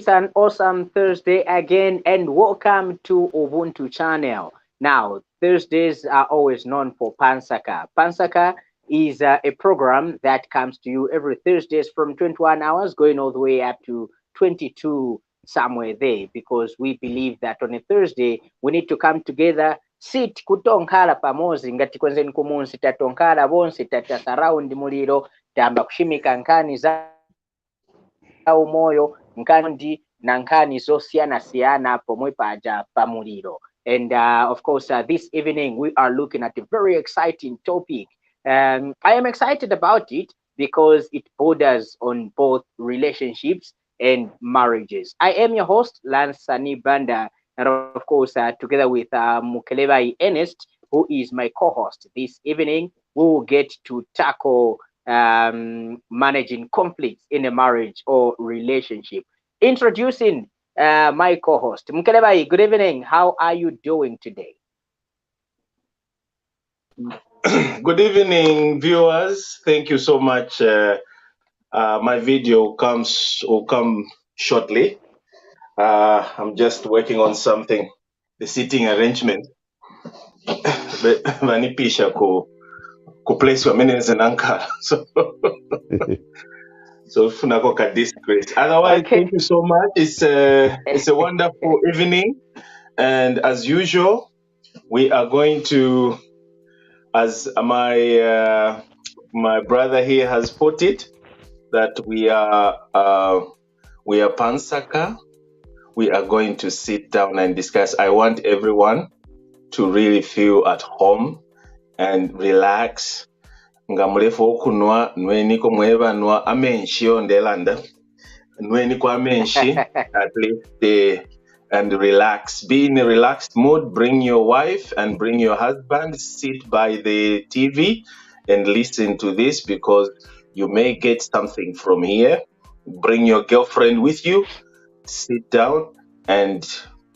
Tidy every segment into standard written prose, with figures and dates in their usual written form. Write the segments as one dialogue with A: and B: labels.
A: It's an awesome Thursday again, and welcome to Ubuntu channel. Now, Thursdays are always known for Pansaka. Pansaka is a program that comes to you every Thursdays from 21 hours going all the way up to 22 somewhere there, because we believe that on a Thursday we need to come together, sit kutonkhala pamozi ngati kwenzeni kumunsi tatonkhana bonse tatasaraundi muliro tamba kushimika nkhani za umoyo nkhani na nkhani zosiyana pomwe paja pamuliro. And of course, this evening we are looking at a very exciting topic. I am excited about it because it borders on both relationships and marriages. I am your host, Lansani Banda, and of course, together with Mukelebai Ernest, who is my co-host this evening, we will get to tackle managing conflicts in a marriage or relationship. Introducing my co-host, Mukelebai. Good evening. How are you doing today?
B: Good evening, viewers. Thank you so much. My video will come shortly. I'm just working on something, the seating arrangement. Vanipisha ku place wa minutes and anchor. So funako ka disgrace. Otherwise,
A: Okay.
B: Thank you so much. It's a wonderful evening, and as usual, we are going to, as my brother here has put it, that we are Pansaka. We are going to sit down and discuss. I want everyone to really feel at home and relax. Nga mulefu okunwa nweni ko mwebanwa amenshi ondelanda nweni ko amenshi at least and relax. Be in a relaxed mood. Bring your wife and bring your husband. Sit by the TV and listen to this, because you may get something from here. Bring your girlfriend with you. Sit down and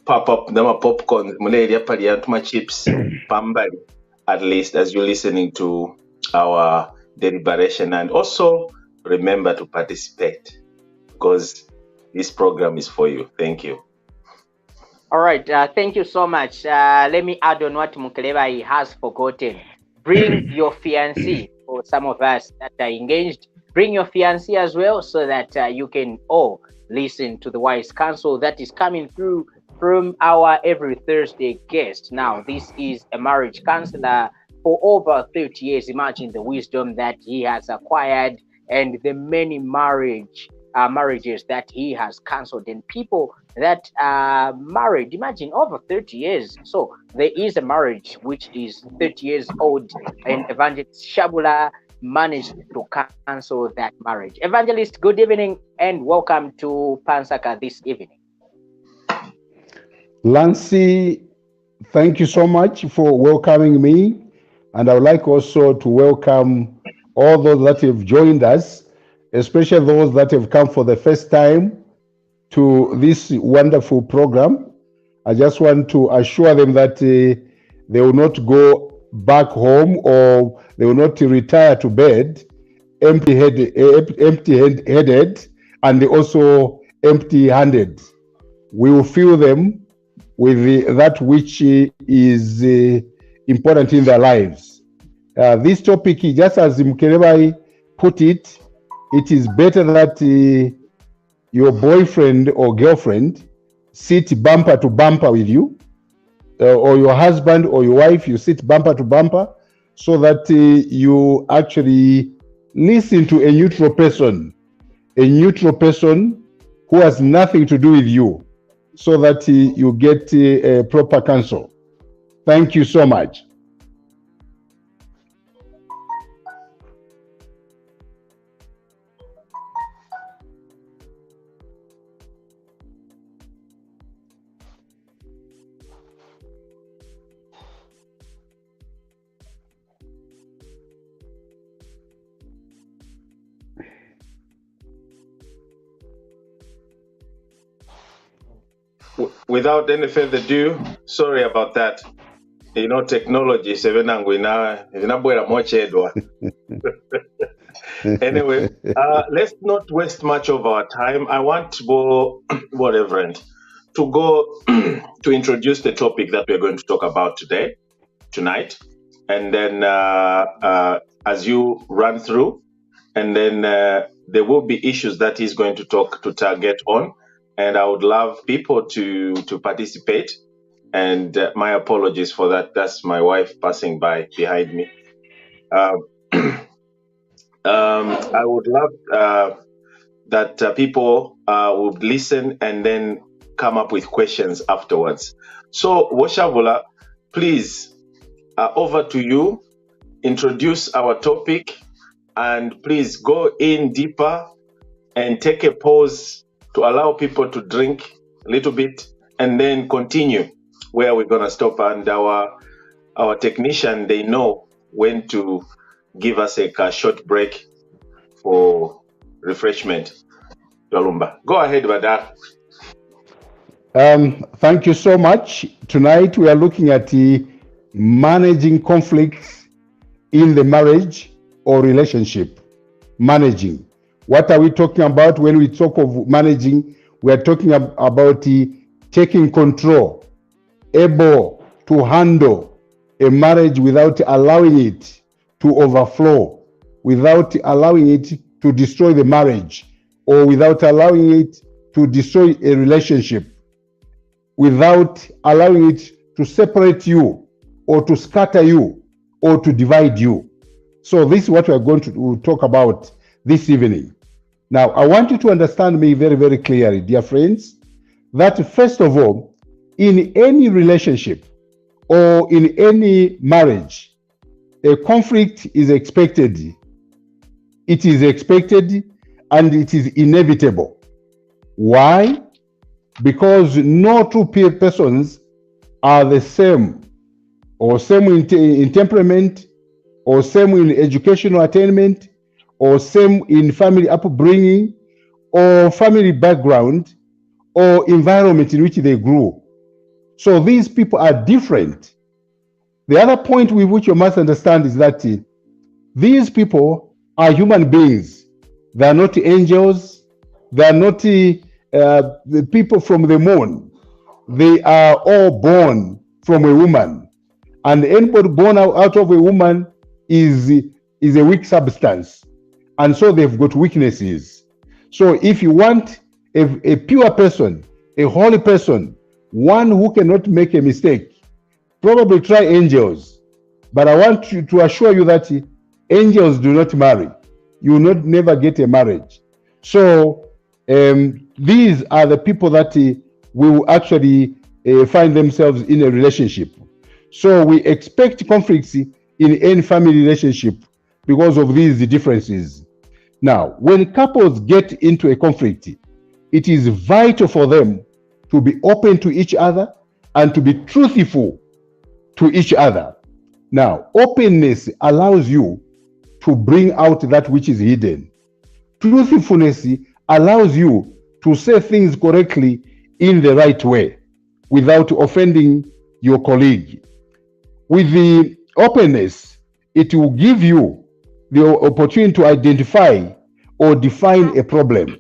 B: pop up nama popcorn, muleria paliantuma chips, pambali, at least as you're listening to our deliberation. And also remember to participate, because this program is for you. Thank you.
A: All right. Thank you so much. Let me add on what Mukelebai has forgotten. Bring your fiancé. For some of us that are engaged, bring your fiancé as well, so that you can all listen to the wise counsel that is coming through from our every Thursday guest. Now, this is a marriage counselor for over 30 years. Imagine the wisdom that he has acquired and the many marriages that he has counseled, and people that are married. Imagine over 30 years. So there is a marriage which is 30 years old, and Evangelist Shaabula managed to cancel that marriage. Evangelist, good evening and welcome to Pansaka this evening.
C: Lancy, thank you so much for welcoming me. And I would like also to welcome all those that have joined us, especially those that have come for the first time to this wonderful program. I just want to assure them that they will not go back home, or they will not retire to bed empty-headed, and also empty-handed. We will fill them with that which is important in their lives. This topic, just as Mukelebai put it, it is better that your boyfriend or girlfriend sit bumper to bumper with you, or your husband or your wife, you sit bumper to bumper, so that you actually listen to a neutral person who has nothing to do with you, so that you get a proper counsel. Thank you so much.
B: Without any further ado, sorry about that. Technology, Anyway, let's not waste much of our time. I want Reverend to go to introduce the topic that we're going to talk about tonight, and then as you run through, and then there will be issues that he's going to target on, and I would love people to participate. And my apologies for that. That's my wife passing by behind me. I would love that people would listen and then come up with questions afterwards. So, Shaabula, please, over to you. Introduce our topic, and please go in deeper and take a pause to allow people to drink a little bit, and then continue where we're going to stop. And our technician, they know when to give us a short break for refreshment. Yalumba, go ahead, Badar.
C: Thank you so much. Tonight we are looking at managing conflicts in the marriage or relationship. Managing. What are we talking about when we talk of managing? We are talking about taking control, able to handle a marriage without allowing it to overflow, without allowing it to destroy the marriage, or without allowing it to destroy a relationship, without allowing it to separate you, or to scatter you, or to divide you. So this is what we're going to talk about this evening. Now, I want you to understand me very, very clearly, dear friends, that first of all, in any relationship or in any marriage, a conflict is expected. It is expected and it is inevitable. Why? Because no two persons are the same, or same in temperament, or same in educational attainment, or same in family upbringing, or family background, or environment in which they grew. So these people are different. The other point with which you must understand is that these people are human beings. They are not angels. They are not the people from the moon. They are all born from a woman. And anybody born out of a woman is a weak substance. And so they've got weaknesses. So if you want a pure person, a holy person, one who cannot make a mistake, probably try angels. But I want to assure you that angels do not marry. You will never get a marriage. So these are the people that will actually find themselves in a relationship. So we expect conflicts in any family relationship because of these differences. Now, when couples get into a conflict, it is vital for them to be open to each other and to be truthful to each other. Now, openness allows you to bring out that which is hidden. Truthfulness allows you to say things correctly in the right way without offending your colleague. With the openness, it will give you the opportunity to identify or define a problem.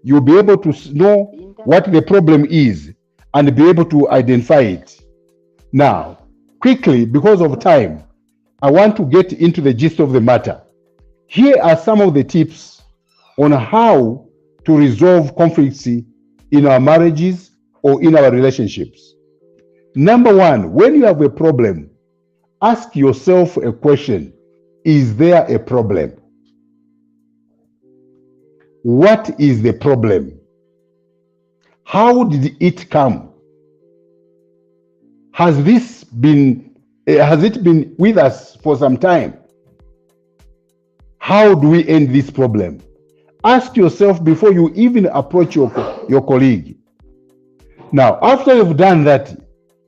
C: You'll be able to know what the problem is and be able to identify it. Now, quickly, because of time, I want to get into the gist of the matter. Here are some of the tips on how to resolve conflicts in our marriages or in our relationships. Number one, when you have a problem, ask yourself a question. Is there a problem? What is the problem? How did it come? Has it been with us for some time? How do we end this problem? Ask yourself before you even approach your colleague. Now, after you've done that,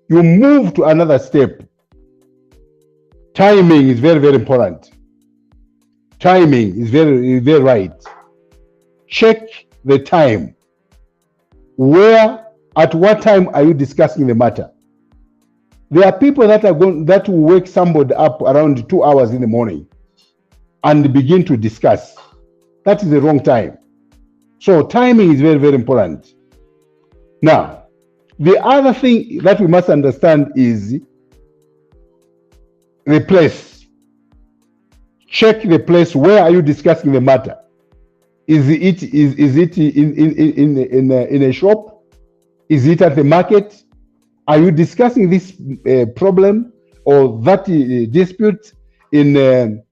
C: you move to another step. Timing is very, very important. Timing is very, very right. Check the time. At what time are you discussing the matter? There are people that will wake somebody up around 2 hours in the morning and begin to discuss. that is the wrong time. So timing is very, very important. Now, the other thing that we must understand is the place. Check the place. Where are you discussing the matter? Is it in a shop? Is it at the market? Are you discussing this problem or that dispute in a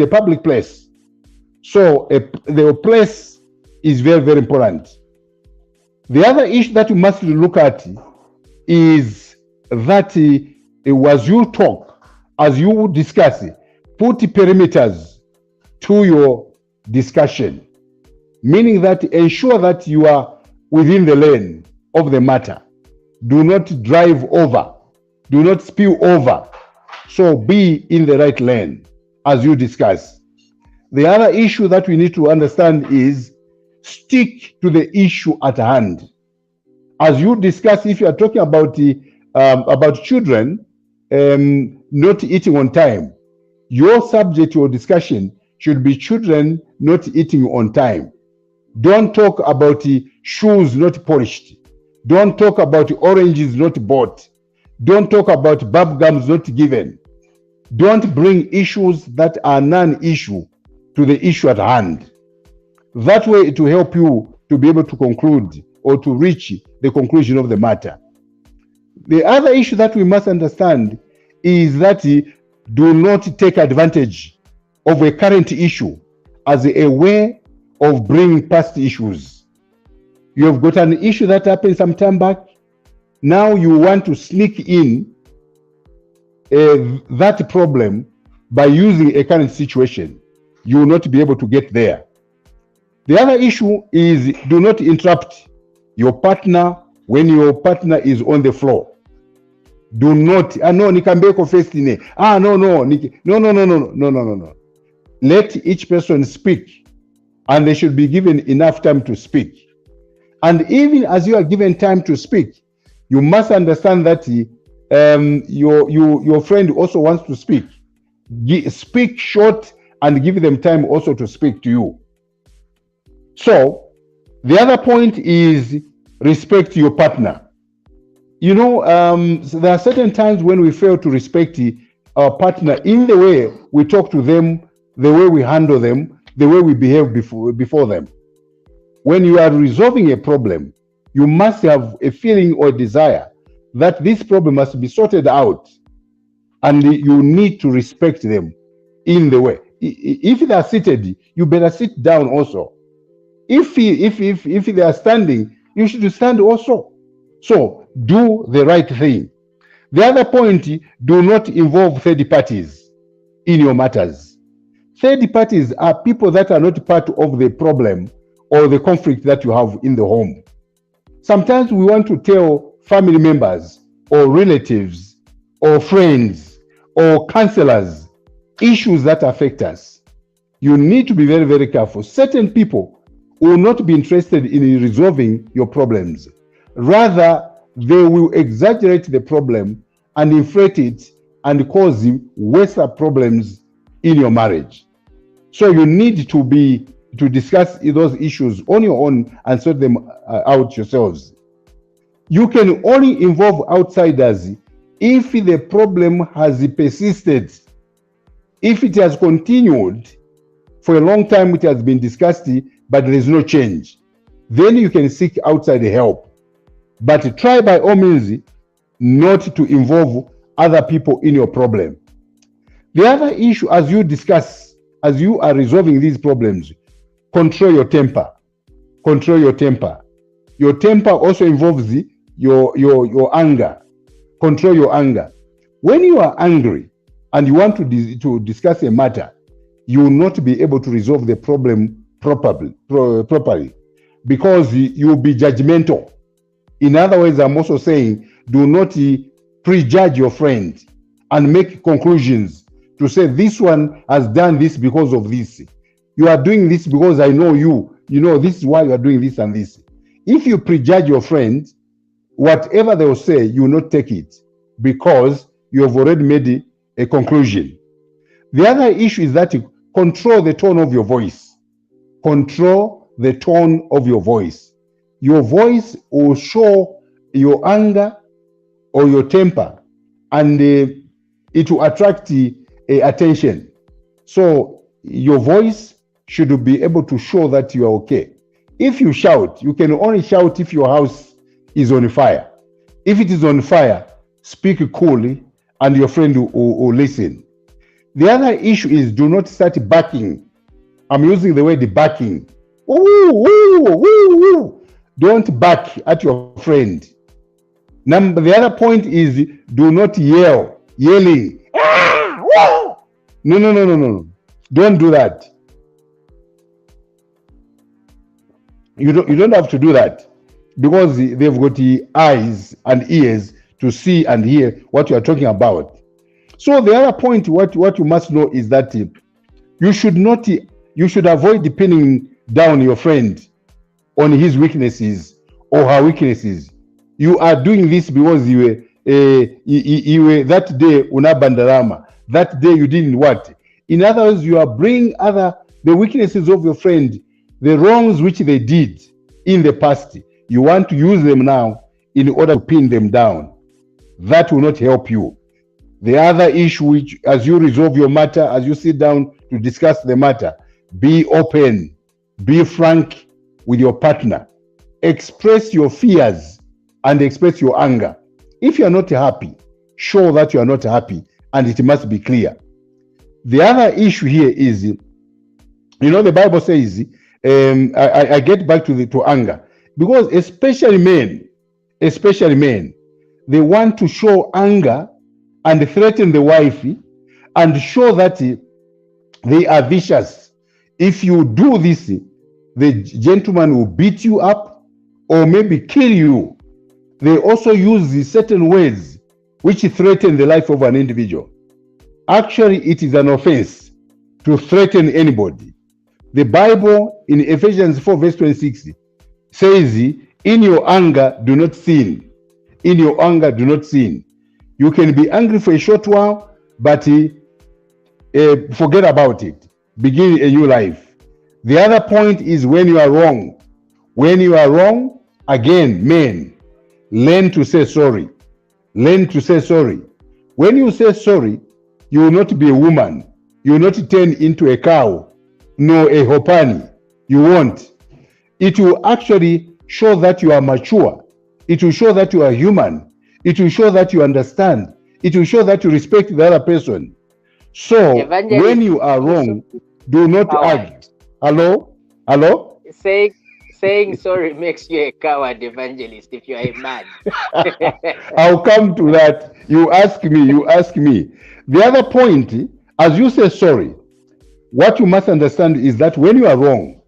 C: public place? So the place is very, very important. The other issue that you must look at is that as you talk, as you discuss, put perimeters to your discussion, meaning that ensure that you are within the lane of the matter. Do not drive over. Do not spill over. So be in the right lane as you discuss. The other issue that we need to understand is stick to the issue at hand. As you discuss, if you are talking about children not eating on time, your subject or discussion should be children not eating on time. Don't talk about shoes not polished. Don't talk about oranges not bought. Don't talk about bub gums not given. Don't bring issues that are non-issue to the issue at hand. That way it will help you to be able to conclude or to reach the conclusion of the matter. The other issue that we must understand is that do not take advantage of a current issue as a way of bringing past issues. You have got an issue that happened some time back. Now you want to sneak in that problem by using a current situation. You will not be able to get there. The other issue is do not interrupt your partner when your partner is on the floor. Do not, no, nikambeko first in no. Let each person speak, and they should be given enough time to speak. And even as you are given time to speak, you must understand that your friend also wants to speak. Speak short and give them time also to speak to you. So the other point is respect your partner. You know, there are certain times when we fail to respect our partner in the way we talk to them, the way we handle them, the way we behave before them. When you are resolving a problem, you must have a feeling or desire that this problem must be sorted out, and you need to respect them in the way. If they are seated, you better sit down also. If they are standing, you should stand also. So do the right thing. The other point, do not involve third parties in your matters. Third parties are people that are not part of the problem or the conflict that you have in the home. Sometimes we want to tell family members or relatives or friends or counselors issues that affect us. You need to be very, very careful. Certain people will not be interested in resolving your problems. Rather, they will exaggerate the problem and inflate it and cause worse problems in your marriage. So you need to discuss those issues on your own and sort them out yourselves. You can only involve outsiders if the problem has persisted. If it has continued for a long time, it has been discussed, but there is no change, then you can seek outside help. But try by all means not to involve other people in your problem. The other issue, as you discuss, as you are resolving these problems, control your temper. Control your temper. Your temper also involves your anger. Control your anger. When you are angry and you want to discuss a matter, you will not be able to resolve the problem properly because you will be judgmental. In other words, I'm also saying, do not prejudge your friend and make conclusions to say this one has done this because of this. You are doing this because I know you. You know, this is why you are doing this and this. If you prejudge your friend, whatever they will say, you will not take it because you have already made a conclusion. The other issue is that control the tone of your voice. Control the tone of your voice. Your voice will show your anger or your temper, and it will attract attention. So your voice should be able to show that you are okay. If you shout, you can only shout if your house is on fire. If it is on fire, speak coolly and your friend will listen. The other issue is do not start barking. I'm using the word barking. Ooh, ooh, ooh, ooh. Don't bark at your friend. The other point is do not yelling. No. Don't do that. You don't have to do that, because they've got the eyes and ears to see and hear what you are talking about. So the other point, what you must know is that you should avoid pinning down your friend on his weaknesses or her weaknesses. You are doing this because you were that day unabandarama. That day you didn't what? In other words, you are bringing the weaknesses of your friend, the wrongs which they did in the past. You want to use them now in order to pin them down. That will not help you. The other issue, which as you resolve your matter, as you sit down to discuss the matter, be open, be frank with your partner. Express your fears and express your anger. If you are not happy, show that you are not happy, and it must be clear. The other issue here is, the Bible says, I get back to anger, because especially men, they want to show anger and threaten the wife and show that they are vicious. If you do this, the gentleman will beat you up or maybe kill you. They also use certain words which threaten the life of an individual. Actually, it is an offense to threaten anybody. The Bible in Ephesians 4 verse 26 says, in your anger, do not sin. In your anger, do not sin. You can be angry for a short while, but forget about it. Begin a new life. The other point is when you are wrong. When you are wrong, again, men, learn to say sorry. Learn to say sorry. When you say sorry, you will not be a woman. You will not turn into a cow, nor a hopani. You won't. It will actually show that you are mature. It will show that you are human. It will show that you understand. It will show that you respect the other person. So
A: Evangelist,
C: when you are wrong, do not argue. Hello?
A: Saying sorry makes you a coward, Evangelist, if you are a man.
C: I'll come to that. You ask me. The other point, as you say sorry, what you must understand is that when you are wrong,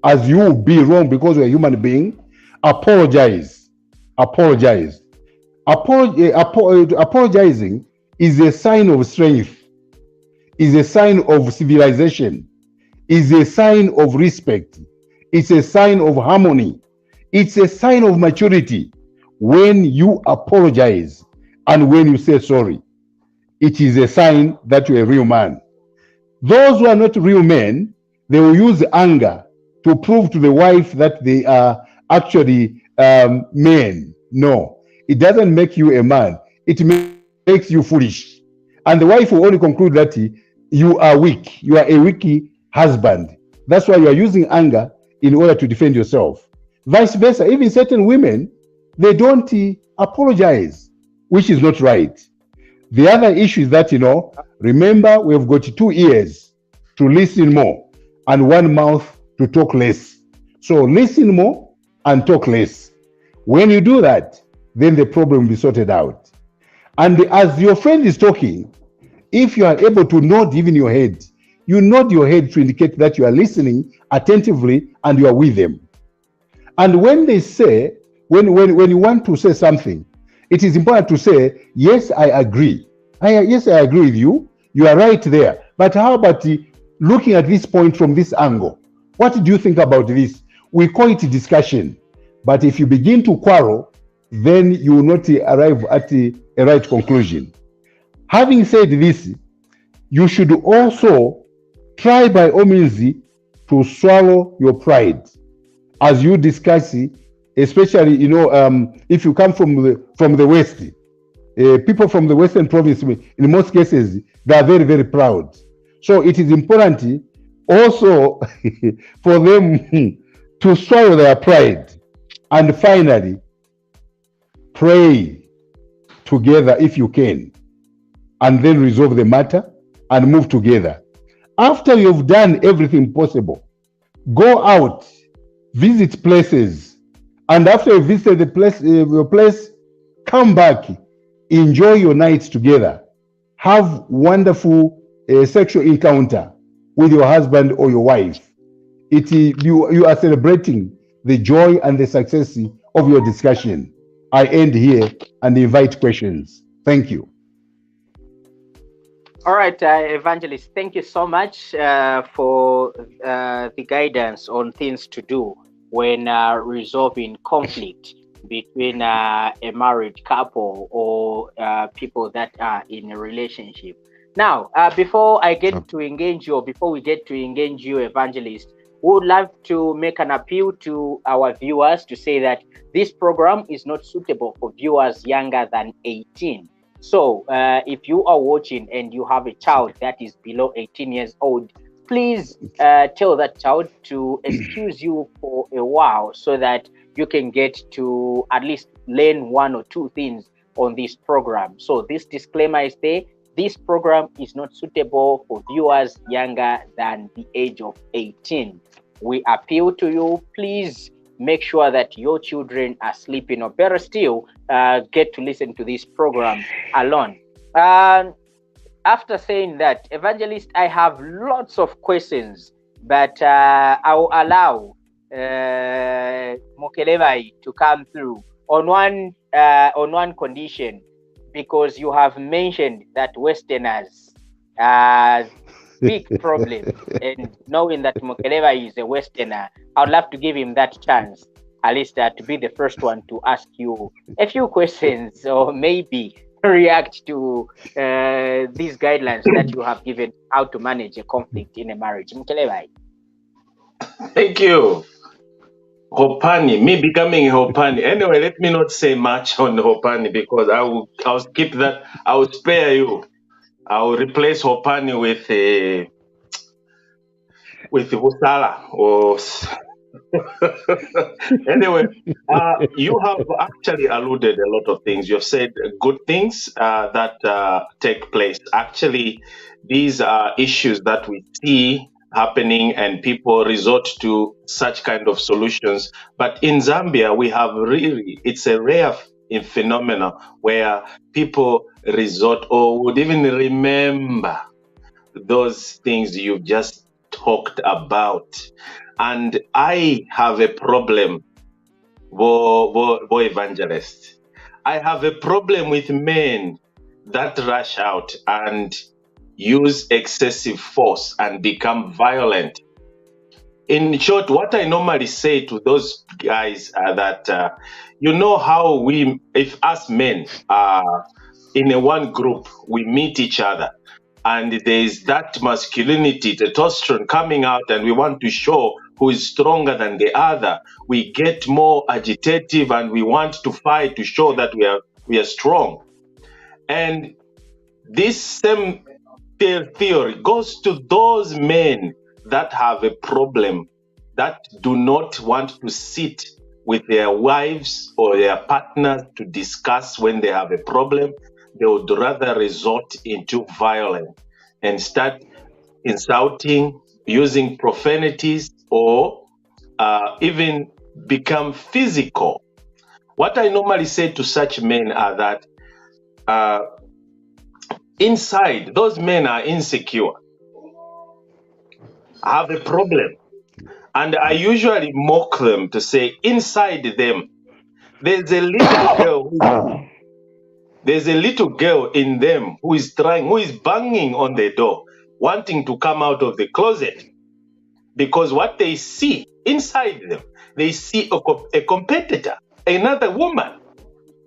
C: as you will be wrong because you're a human being, apologize. Apologizing is a sign of strength, is a sign of civilization, is a sign of respect. It's a sign of harmony. It's a sign of maturity. When you apologize and when you say sorry, it is a sign that you're a real man. Those who are not real men, they will use anger to prove to the wife that they are actually men. No, it doesn't make you a man. It makes you foolish. And the wife will only conclude that you are weak. You are a weak husband. That's why you are using anger in order to defend yourself. Vice versa, even certain women, they don't apologize, which is not right. The other issue is that, remember, we've got 2 ears to listen more and 1 mouth to talk less. So listen more and talk less. When you do that, then the problem will be sorted out. And as your friend is talking, if you are able to nod even your head, you nod your head to indicate that you are listening attentively and you are with them. And when they say, when you want to say something, it is important to say, yes, I agree. Yes, I agree with you. You are right there. But how about looking at this point from this angle? What do you think about this? We call it discussion. But if you begin to quarrel, then you will not arrive at a right conclusion. Having said this, you should also try by all means to swallow your pride as you discuss it, especially, if you come from the West, people from the Western province, in most cases, they are very, very proud. So it is important also for them to swallow their pride. And finally, pray together if you can, and then resolve the matter and move together. After you've done everything possible, go out, visit places, and after you visit your place, come back, enjoy your nights together, have wonderful sexual encounter with your husband or your wife. You are celebrating the joy and the success of your discussion. I end here and invite questions. Thank you.
A: All right, Evangelist, thank you so much for the guidance on things to do when resolving conflict between a married couple or people that are in a relationship. Now, before we get to engage you, Evangelist, we would love to make an appeal to our viewers to say that this program is not suitable for viewers younger than 18. So if you are watching and you have a child that is below 18 years old, please tell that child to excuse you for a while so that you can get to at least learn one or two things on this program. So this disclaimer is there. This program is not suitable for viewers younger than the age of 18. We appeal to you, please make sure that your children are sleeping, or better still, get to listen to this program alone. After saying that, Evangelist, I have lots of questions, but I will allow Mukelebai to come through on one condition, because you have mentioned that Westerners big problem, and knowing that Mukelebai is a Westerner, I would love to give him that chance, at least to be the first one to ask you a few questions, or maybe react to these guidelines that you have given how to manage a conflict in a marriage. Mukelebai.
B: Thank you. Hopani, me becoming Hopani. Anyway, let me not say much on Hopani, because I'll skip that. I will spare you. I will replace Hopani with Husala. Or anyway, you have actually alluded a lot of things. You've said good things that take place. Actually, these are issues that we see happening, and people resort to such kind of solutions. But in Zambia, we have it's a rare phenomenon where people resort or would even remember those things you've just talked about. And I have a problem, Evangelist. I have a problem with men that rush out and use excessive force and become violent. In short, what I normally say to those guys are that, you know how if us men are in one group, we meet each other, and there's that masculinity, testosterone coming out, and we want to show who is stronger than the other. We get more agitative and we want to fight to show that we are strong. And this same theory goes to those men that have a problem, that do not want to sit with their wives or their partners to discuss when they have a problem. They would rather resort into violence and start insulting, using profanities, or even become physical. What I normally say to such men are that inside, those men are insecure, have a problem. And I usually mock them to say, inside them, there's a little girl in them who is banging on the door, wanting to come out of the closet. Because what they see inside them, they see a competitor, another woman.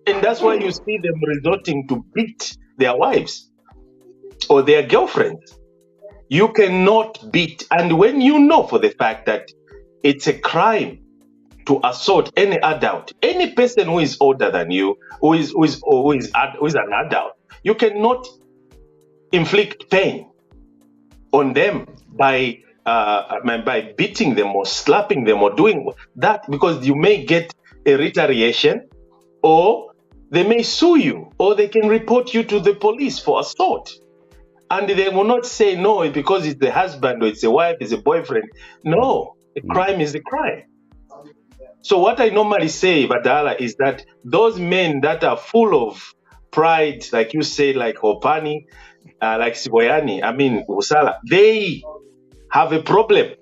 B: And that's why you see them resorting to beat their wives. or their girlfriends. You cannot beat. And when you know for the fact that it's a crime to assault any adult, any person who is older than you, who is an adult, you cannot inflict pain on them by beating them or slapping them or doing that, because you may get a retaliation, or they may sue you, or they can report you to the police for assault. And they will not say no because it's the husband or it's a wife, it's a boyfriend. No, a crime is a crime. So what I normally say, Badala, is that those men that are full of pride, like you say, like Hopani, like Siboyani, Usala, they have a problem.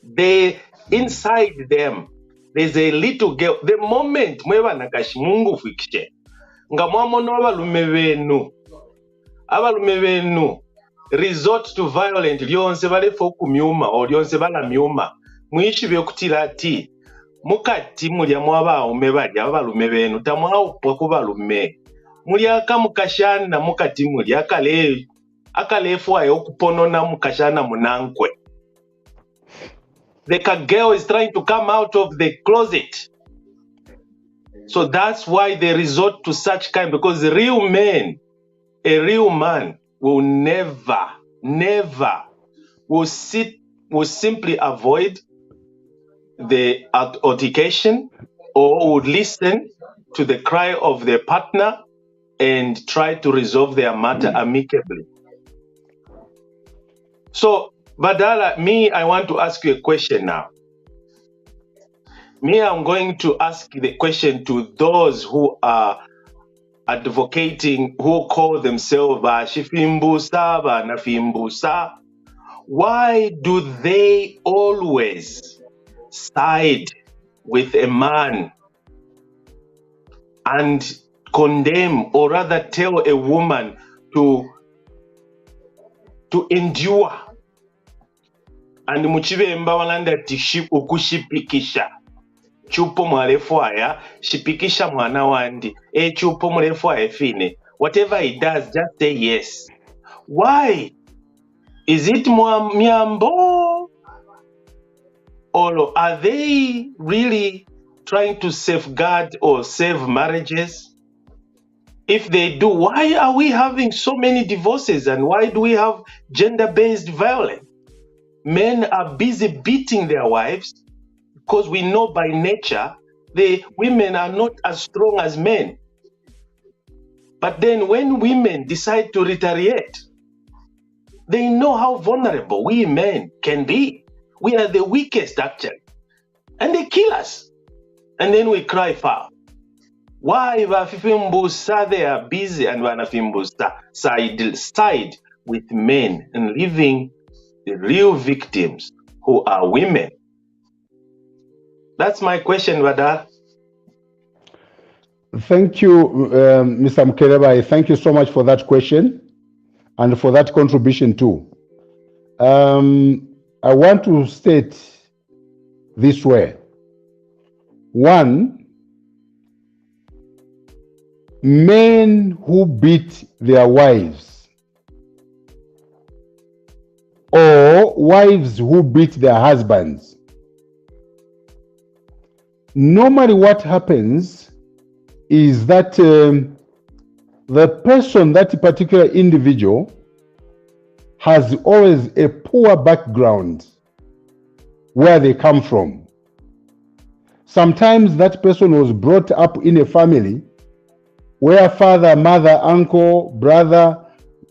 B: They, inside them, there's a little girl. The moment mweba nakashimungu fikishe, nga mwamono abalume benu resort to violent lyonse balefa okumyuma o lyonse balamyuma mwishi byokutira ati mukati mulyamu abawume balya abalume benu tamwawupwa ku balume mulyaka mukashana mukati mulya akaleefwayo okuponona mukashana munankwe. The girl is trying to come out of the closet. So that's why they resort to such kind, because the real men, a real man will never will simply avoid the altercation, or would listen to the cry of their partner and try to resolve their matter amicably. So, Badala, I want to ask you a question now. I'm going to ask the question to those who are advocating, who call themselves Shifimbusa, Nafimbusa. Why do they always side with a man and condemn, or rather tell a woman to endure? And muchibemba walanda ukushipikisha chupo mwalefwaya shipikisha mwana wandi chupo mwalefwaya fine. Whatever he does, just say yes. Why? Is it miambo? Or are they really trying to safeguard or save marriages? If they do, why are we having so many divorces, and why do we have gender-based violence? Men are busy beating their wives because we know by nature the women are not as strong as men. But then when women decide to retaliate, they know how vulnerable we men can be. We are the weakest, actually. And they kill us. And then we cry foul. Why Vafifimbusa, they are busy, and Vanafimbusa side with men and leaving the real victims, who are women? That's my question, Vada.
C: Thank you, Mr. Mukelebai. Thank you so much for that question and for that contribution too. I want to state this way. One, men who beat their wives, or wives who beat their husbands, normally what happens is that the person, that particular individual, has always a poor background where they come from. Sometimes that person was brought up in a family where father, mother, uncle, brother,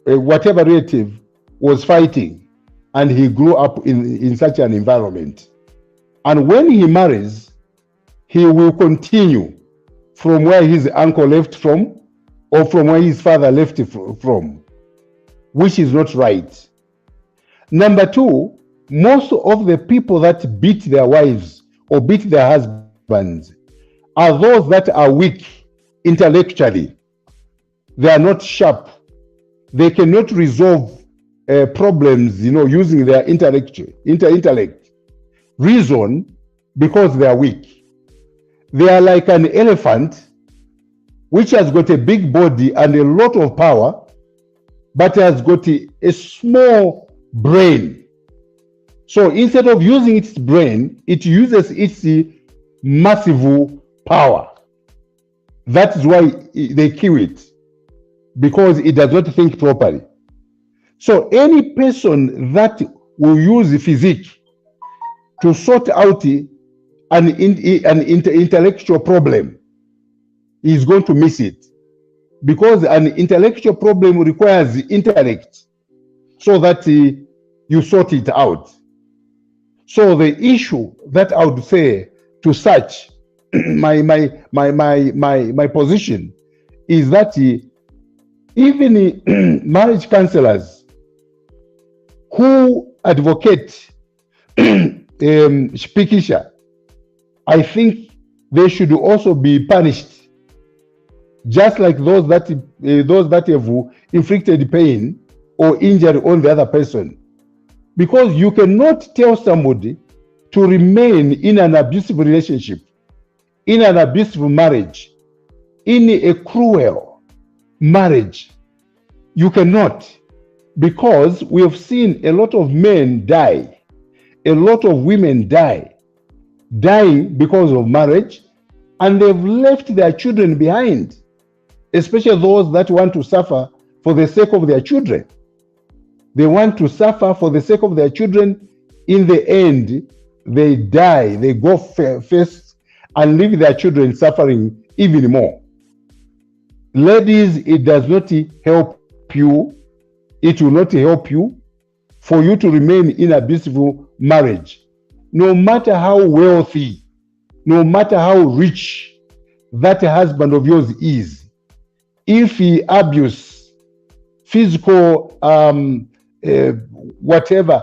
C: whatever relative was fighting, and he grew up in such an environment. And when he marries, he will continue from where his uncle left from, or from where his father left from, which is not right. Number two, most of the people that beat their wives or beat their husbands are those that are weak intellectually. They are not sharp. They cannot resolve problems, using their intellect, reason, because they are weak. They are like an elephant which has got a big body and a lot of power, but has got a small brain. So instead of using its brain, it uses its massive power. That is why they kill it, because it does not think properly. So any person that will use physique to sort out an intellectual problem is going to miss it, because an intellectual problem requires intellect so that you sort it out. So the issue that I would say to such my position is that even marriage counselors who advocate shipikisha, I think they should also be punished, just like those that have inflicted pain or injury on the other person. Because you cannot tell somebody to remain in an abusive relationship, in an abusive marriage, in a cruel marriage. You cannot, because we have seen a lot of men die, a lot of women dying because of marriage, and they've left their children behind, especially those that want to suffer for the sake of their children. They want to suffer for the sake of their children. In the end, they die, they go first and leave their children suffering even more. Ladies, it does not help you. It will not help you for you to remain in abusive marriage. No matter how wealthy, no matter how rich that husband of yours is, if he abuse physical whatever,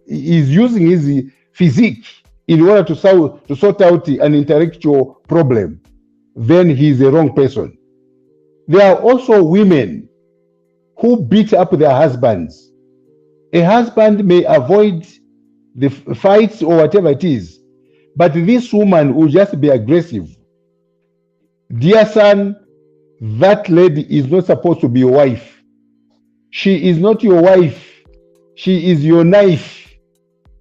C: is using his physique in order to sort out an intellectual problem, then he's a wrong person. There are also women who beat up their husbands. A husband may avoid the fights or whatever it is, but this woman will just be aggressive. Dear son, that lady is not supposed to be your wife. She is not your wife. She is your knife.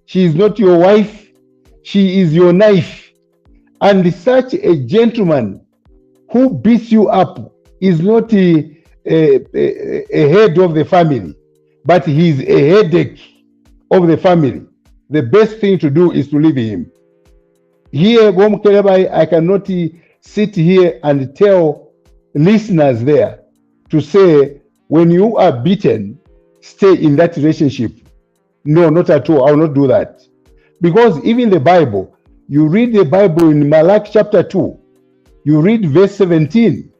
C: She is not your wife. She is your knife. And such a gentleman who beats you up is not a head of the family, but he's a headache of the family. The best thing to do is to leave him. Here, Mukelebai, I cannot sit here and tell listeners there to say, when you are beaten, stay in that relationship. No, not at all. I will not do that. Because even the Bible, you read the Bible in Malachi chapter 2, you read verse 17.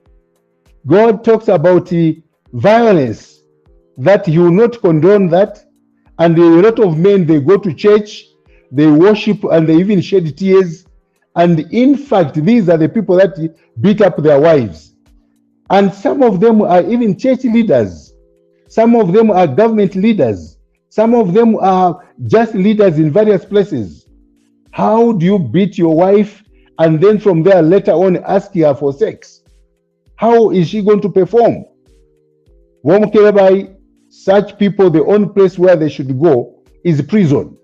C: God talks about violence, that he will not condone that. And a lot of men, they go to church, they worship, and they even shed tears. And in fact, these are the people that beat up their wives. And some of them are even church leaders. Some of them are government leaders. Some of them are just leaders in various places. How do you beat your wife and then from there later on ask her for sex? How is she going to perform? Mukelebai, such people, the only place where they should go is prison.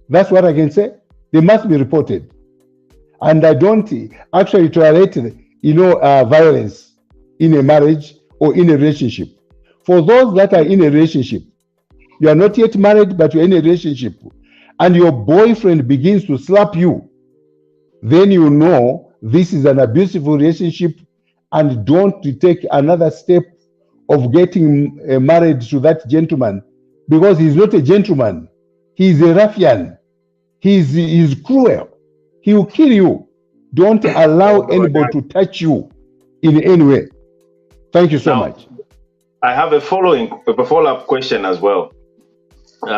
C: That's what I can say. They must be reported. And I don't actually tolerate, violence in a marriage or in a relationship. For those that are in a relationship, you are not yet married, but you're in a relationship, and your boyfriend begins to slap you, then you know this is an abusive relationship, and don't take another step of getting married to that gentleman, because he's not a gentleman. He's a ruffian. He's cruel. He will kill you. Don't allow anybody to touch you in any way. Thank you so much.
B: I have a follow-up question as well. We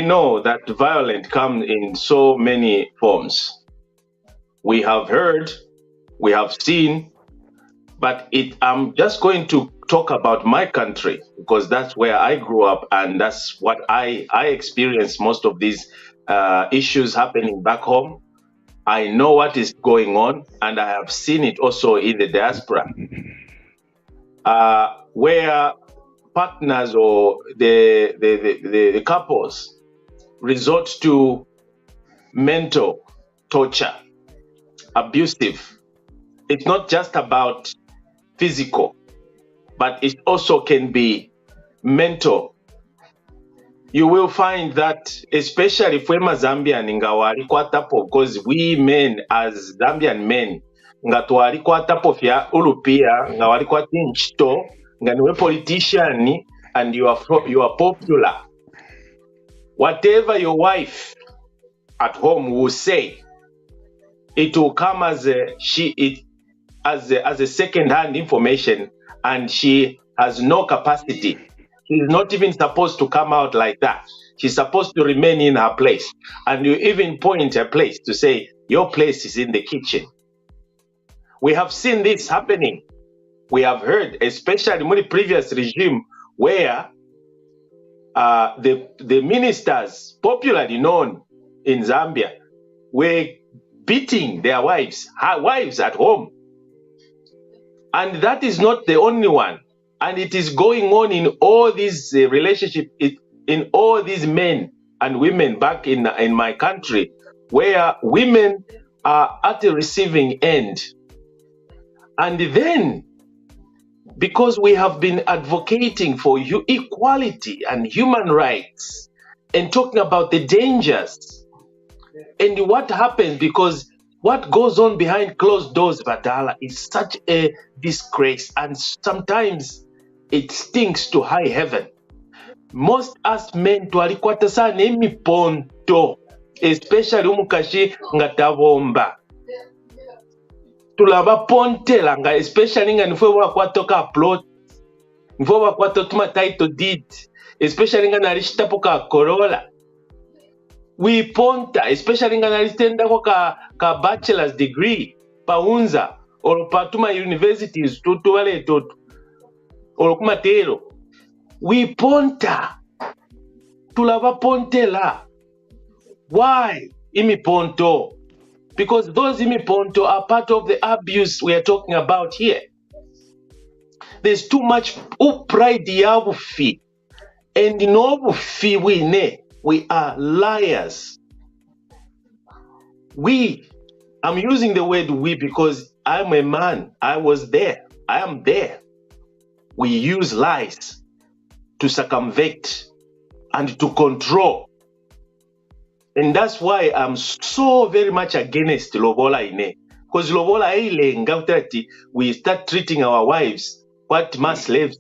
B: know that violence comes in so many forms. We have heard, we have seen, but I'm just going to talk about my country because that's where I grew up and that's what I experienced most of these issues happening back home. I know what is going on and I have seen it also in the diaspora. where partners or the couples resort to mental torture, abusive. It's not just about physical, but it also can be mental. You will find that, especially for Zambian ngawali kwatapo, because we men as Zambian men ngatwali kwatapo fya ulupia ngawali kwati nchito nganiwe politician and you are popular. Whatever your wife at home will say, it will come as a second-hand information, and she has no capacity. She's not even supposed to come out like that. She's supposed to remain in her place. And you even point her place to say, your place is in the kitchen. We have seen this happening. We have heard, especially in the previous regime, where the ministers, popularly known in Zambia, were beating their wives at home. And that is not the only one. And it is going on in all these relationships, in all these men and women back in my country, where women are at the receiving end. And then, because we have been advocating for equality and human rights and talking about the dangers and what happens, because what goes on behind closed doors, Badala, is such a disgrace, and sometimes it stinks to high heaven. Most us men twalikwata sana emiponto, especially umukashi ngatavomba. Tulaba pontela nga, especially nga nifwe wakwatoka plot, nifwe wakwatotuma title deed, especially nga narishitapo ka Corolla. We ponta, especially nga naristenda ka bachelor's degree, paunza, or patuma universities, tutuwale totu, or kumatero. We ponta, tulaba pontela. Why? Imi ponto. Because those imi ponto are part of the abuse we are talking about here. There's too much pride yabufi, and no fi we are liars. I'm using the word we because I'm a man. I was there. I am there. We use lies to circumvent and to control. And that's why I'm so very much against Lobola ine. Because Lobola ile ngavtati, we start treating our wives what mass slaves.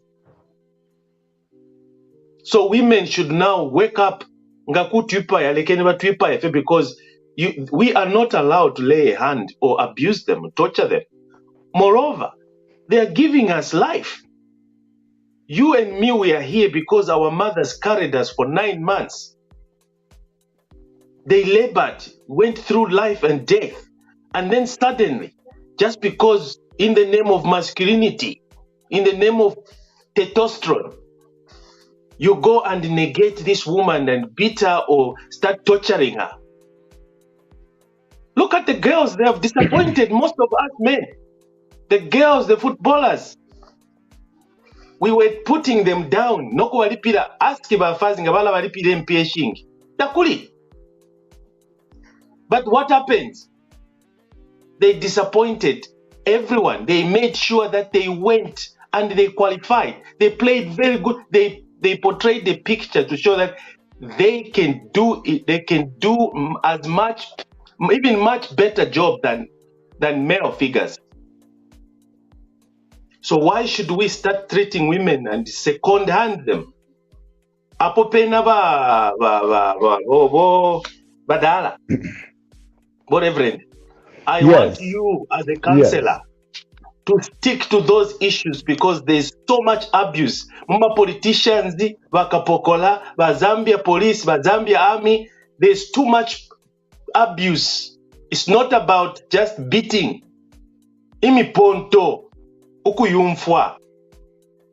B: So women should now wake up, because we are not allowed to lay a hand or abuse them, torture them. Moreover, they are giving us life. You and me, we are here because our mothers carried us for 9 months. They labored, went through life and death. And then suddenly, just because in the name of masculinity, in the name of testosterone, you go and negate this woman and beat her or start torturing her. Look at the girls. They have disappointed most of us men. The girls, the footballers. We were putting them down. Noko walipira aski bafazi ngabala walipira mpiyeshingi. Takuli. But what happened? They disappointed everyone. They made sure that they went and they qualified. They played very good. They portrayed the picture to show that they can do it. They can do as much, even much better job than male figures. So why should we start treating women and second hand them? Apopena badala. Reverend, I want you as a counselor to stick to those issues, because there's so much abuse. Mama politicians, Wakapokola, Zambia police, Zambia army, there's too much abuse. It's not about just beating. Imi ponto, ukuyumfwa.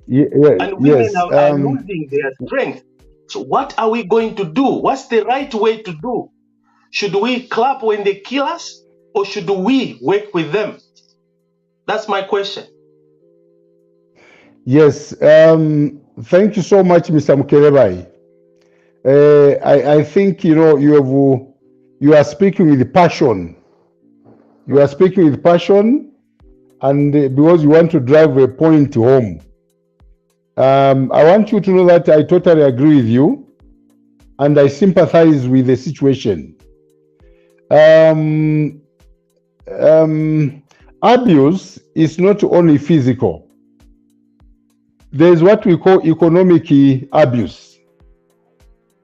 B: And women are losing their strength. So what are we going to do? What's the right way to do? Should we clap when they kill us, or should we work with them? That's my question.
C: Yes, thank you so much, Mr. Mukelebai. I think you are speaking with passion. You are speaking with passion, and because you want to drive a point home. I want you to know that I totally agree with you, and I sympathize with the situation. Abuse is not only physical. There is what we call economic abuse.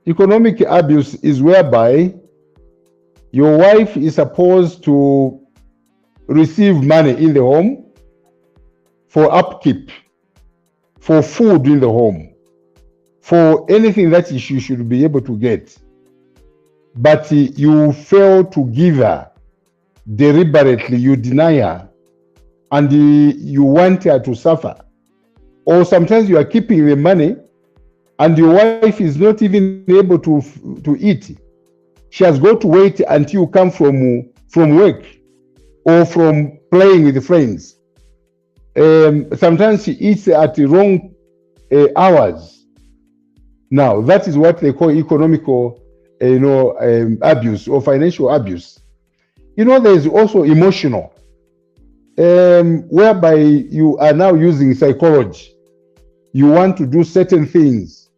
C: Economic abuse is whereby your wife is supposed to receive money in the home for upkeep, for food in the home, for anything that she should be able to get. But you fail to give her deliberately, you deny her, and you want her to suffer. Or sometimes you are keeping the money and your wife is not even able to eat. She has got to wait until you come from work or from playing with friends. Sometimes she eats at the wrong hours. Now, that is what they call economical abuse or financial abuse. There is also emotional, whereby you are now using psychology. You want to do certain things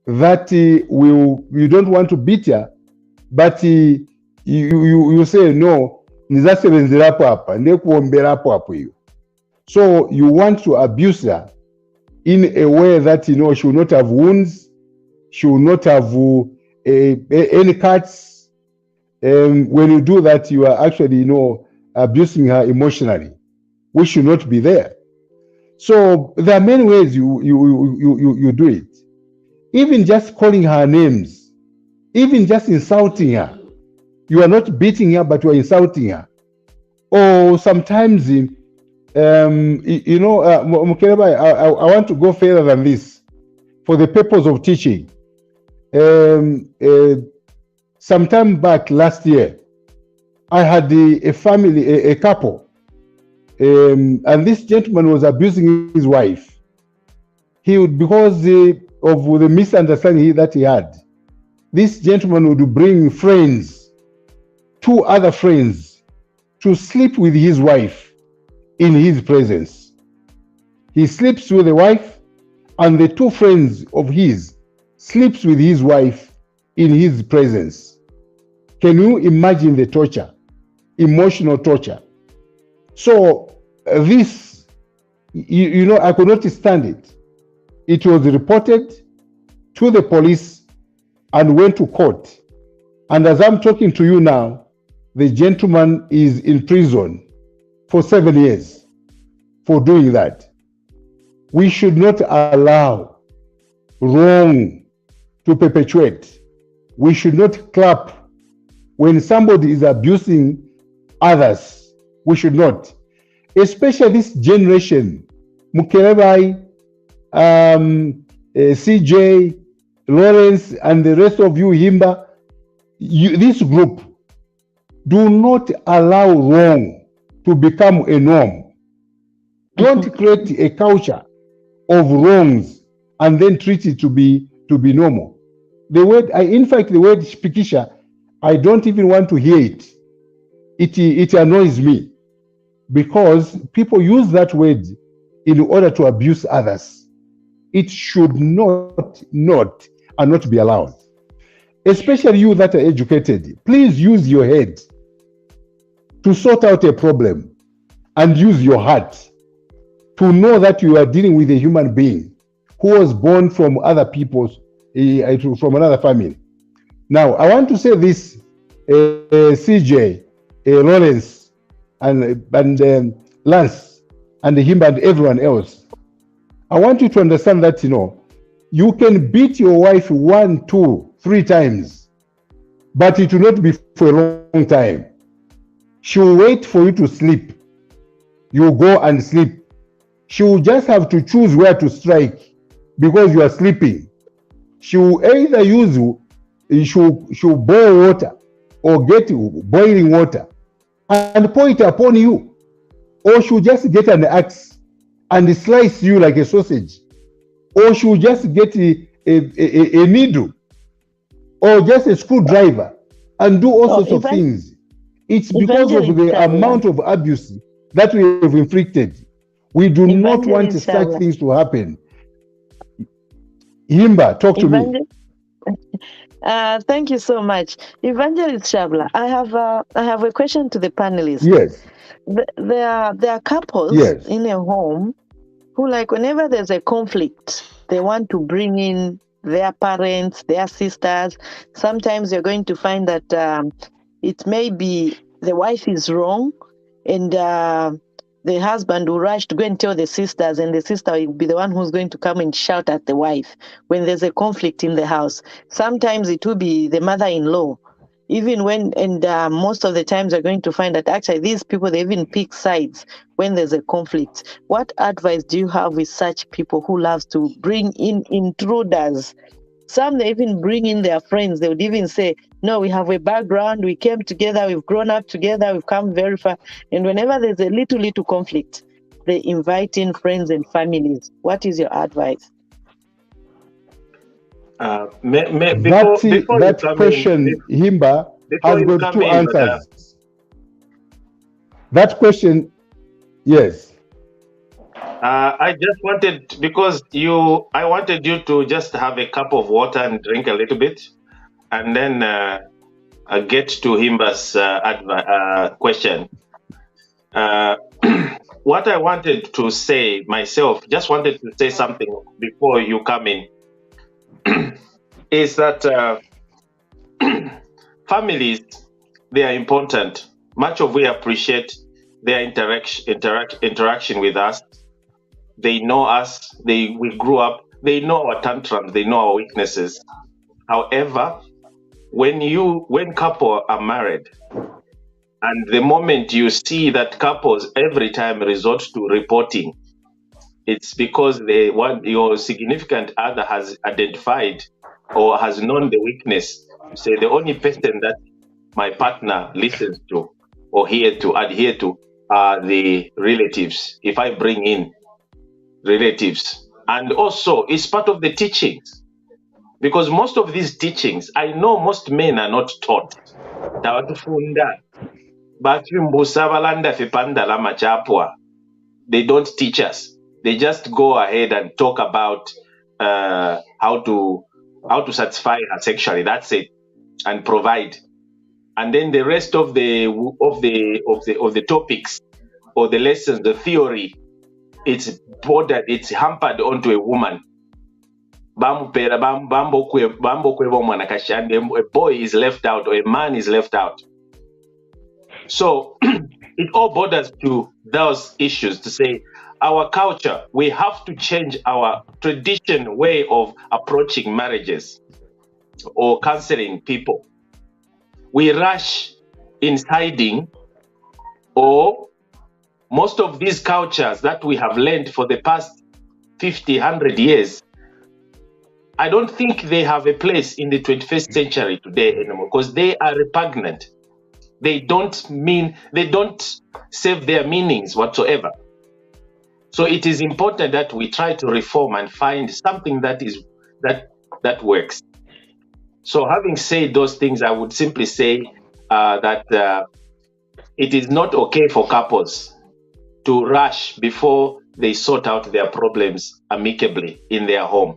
C: that you don't want to beat her, but you say no, so you want to abuse her in a way that she will not have wounds, she will not have any cuts. When you do that, you are actually abusing her emotionally, which should not be there. So there are many ways you do it. Even just calling her names, even just insulting her. You are not beating her, but you are insulting her. Or sometimes, Mukelebai, I want to go further than this for the purpose of teaching. Sometime back last year, I had a family, a couple. And this gentleman was abusing his wife. Because of the misunderstanding that he had, this gentleman would bring friends, 2 other friends, to sleep with his wife in his presence. He sleeps with the wife, and the 2 friends of his sleeps with his wife in his presence. Can you imagine the torture, emotional torture? So this, I could not stand it. It was reported to the police and went to court. And as I'm talking to you now, the gentleman is in prison for 7 years for doing that. We should not allow wrong to perpetuate. We should not clap when somebody is abusing others. We should not. Especially this generation, Mukelebai, CJ, Lawrence, and the rest of you, Himba, this group, do not allow wrong to become a norm. Don't create a culture of wrongs and then treat it to be normal. The word Spikisha, I don't even want to hear it. It annoys me, because people use that word in order to abuse others. It should not be allowed. Especially you that are educated, please use your head to sort out a problem, and use your heart to know that you are dealing with a human being who was born from other people's, from another family. Now, I want to say this, CJ, Lawrence, and Lance, and him and everyone else. I want you to understand that, you can beat your wife 1, 2, 3 times, but it will not be for a long time. She will wait for you to sleep. You will go and sleep. She will just have to choose where to strike because you are sleeping. She will either use you, she'll boil water or get boiling water and pour it upon you, or she'll just get an axe and slice you like a sausage, or she will just get a needle or just a screwdriver and do all sorts of things. It's because of the amount of abuse that we have inflicted. We do not want such things to happen. Himba, talk to me.
D: Thank you so much. Evangelist Shaabula, I have a question to the panelists.
C: Yes.
D: There are couples in a home who, like, whenever there's a conflict, they want to bring in their parents, their sisters. Sometimes you're going to find that it may be the wife is wrong, and the husband will rush to go and tell the sisters, and the sister will be the one who's going to come and shout at the wife when there's a conflict in the house. Sometimes it will be the mother-in-law. Even when, and most of the times you're going to find that actually these people, they even pick sides when there's a conflict. What advice do you have with such people who loves to bring in intruders? Some, they even bring in their friends. They would even say, no, we have a background, we came together, we've grown up together, we've come very far. And whenever there's a little conflict, they invite in friends and families. What is your advice?
C: That question, Himba, has got two answers. That question, yes.
B: I just wanted, because I wanted you to just have a cup of water and drink a little bit, and then get to Himba's question. What I wanted to say myself, just wanted to say something before you come in, is that families, they are important. Much of we appreciate their interaction with us. They know us, we grew up, they know our tantrums, they know our weaknesses. However, when couples are married, and the moment you see that couples every time resort to reporting, it's because your significant other has identified or has known the weakness. Say the only person that my partner listens to or adhere to are the relatives. If I bring in relatives, and also it's part of the teachings, because most of these teachings, I know most men are not taught. They don't teach us. They just go ahead and talk about how to satisfy her sexually. That's it, and provide. And then the rest of the topics or the lessons, the theory, it's hampered onto a woman. And a boy is left out, or a man is left out. So it all borders to those issues, to say our culture, we have to change our traditional way of approaching marriages or counseling people. We rush in hiding, or most of these cultures that we have learned for the past 50, 100 years, I don't think they have a place in the 21st century today anymore, because they are repugnant. They don't serve their meanings whatsoever. So it is important that we try to reform and find something that works. So having said those things, I would simply say that it is not okay for couples to rush before they sort out their problems amicably in their home,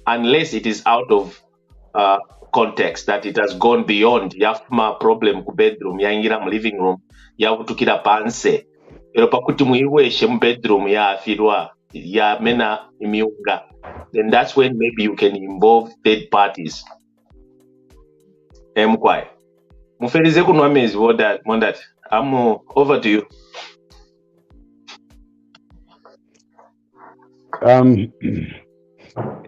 B: unless it is out of context, that it has gone beyond yafuma problem ku bedroom yangira mu living room yabutukira panse ero pakuti muiweshe mu bedroom yaafirwa yamena imiuga, then that's when maybe you can involve third parties. Mkwai muferize kunwa mezi wondat. I'm over to you.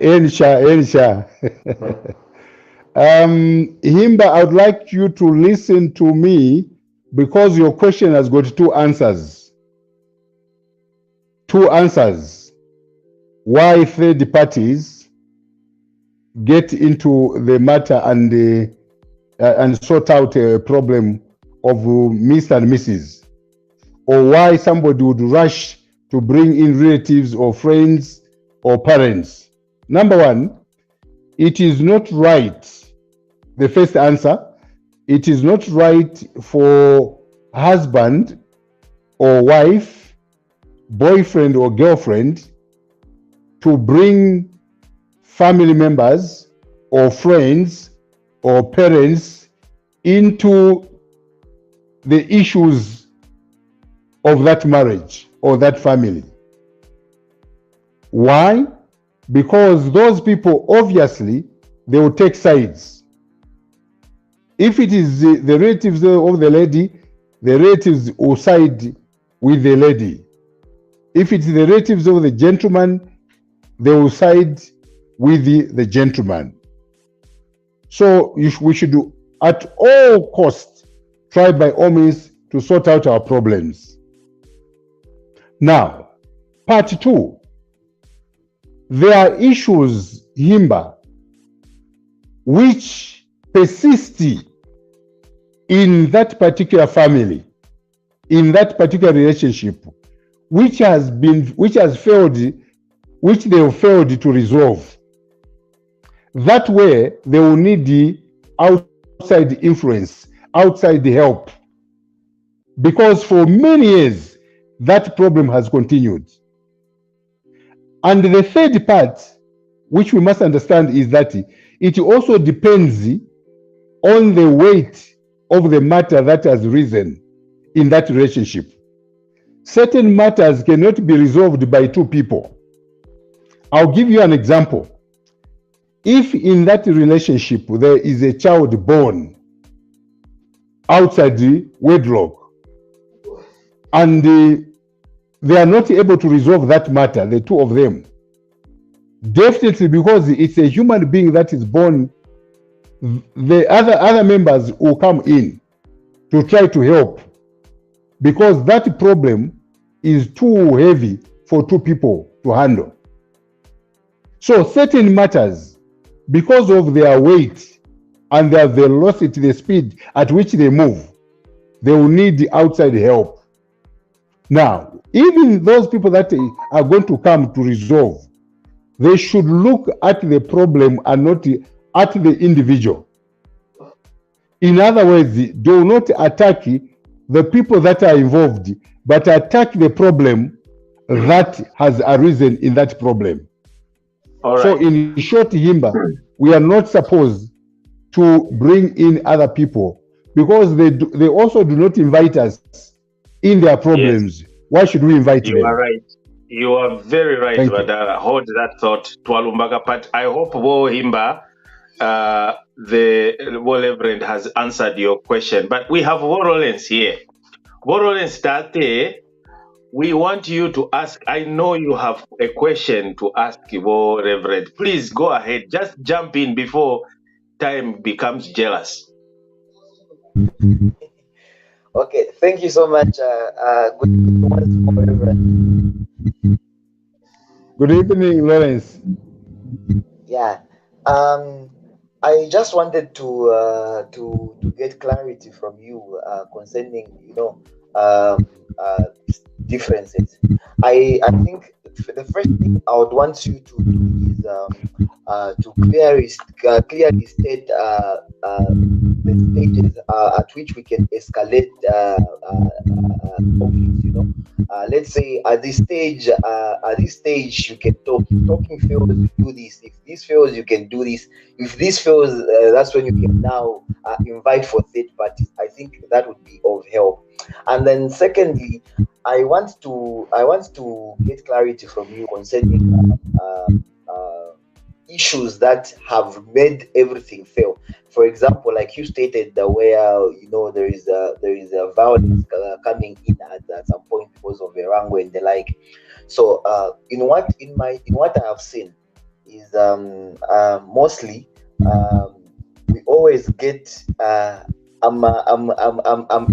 C: Elisha. Himba, I would like you to listen to me, because your question has got two answers. Why third parties get into the matter and sort out a problem of Mr. and Mrs., or why somebody would rush to bring in relatives or friends or parents. Number one, it is not right. The first answer, it is not right for husband or wife, boyfriend or girlfriend to bring family members or friends or parents into the issues of that marriage or that family. Why? Because those people, obviously, they will take sides. If it is the relatives of the lady, the relatives will side with the lady. If it's the relatives of the gentleman, they will side with the gentleman. So we should do, at all costs, try by all means to sort out our problems. Now, part two. There are issues, Himba, which persist in that particular family, in that particular relationship, which they have failed to resolve. That way, they will need the outside influence, outside help. Because for many years, that problem has continued. And the third part, which we must understand, is that it also depends on the weight of the matter that has risen in that relationship. Certain matters cannot be resolved by two people. I'll give you an example. If in that relationship there is a child born outside the wedlock, and they are not able to resolve that matter, the two of them, definitely, because it's a human being that is born, the other members will come in to try to help, because that problem is too heavy for two people to handle. So certain matters, because of their weight and their velocity, the speed at which they move, they will need outside help. Now, even those people that are going to come to resolve, they should look at the problem and not at the individual. In other words, do not attack the people that are involved, but attack the problem that has arisen in that problem. All right. So in short, Himba, we are not supposed to bring in other people, because they also do not invite us in their problems. Yes. Why should we invite them?
B: You are right. You are very right, Badara. Hold that thought, Twalumbaga. But I hope Wo Himba, the Reverend, has answered your question. But we have Worolens here. Worolens Tate, we want you to ask. I know you have a question to ask Wo Reverend. Please go ahead. Just jump in before time becomes jealous.
E: Okay, thank you so much. Good morning, Reverend.
C: Good evening, Lawrence.
E: Yeah, I just wanted to get clarity from you concerning differences. I think the first thing I would want you to do is to clearly state the stages at which we can escalate conflicts. Let's say at this stage you can talk. If talking fails, you do this. If this fails, you can do this. If this fails, that's when you can now invite for third parties. I think that would be of help. And then secondly, I want to get clarity from you concerning issues that have made everything fail. For example, like you stated, where there is a violence coming in at some point because of Erango and the like. So in what I have seen is mostly we always get. I'm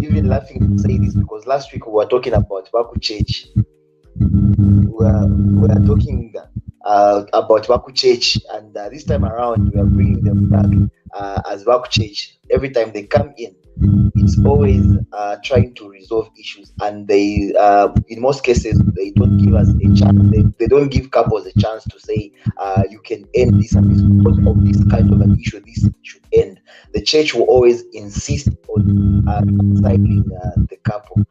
E: even laughing to say this because last week we were talking about Baku Church. We are talking about Baku Church, and this time around we are bringing them back as Baku Church. Every time they come in, it's always trying to resolve issues, and they in most cases they don't give us a chance. They don't give couples a chance to say you can end this, and this because of this kind of an issue, this should end. The church will always insist on reconciling the couple.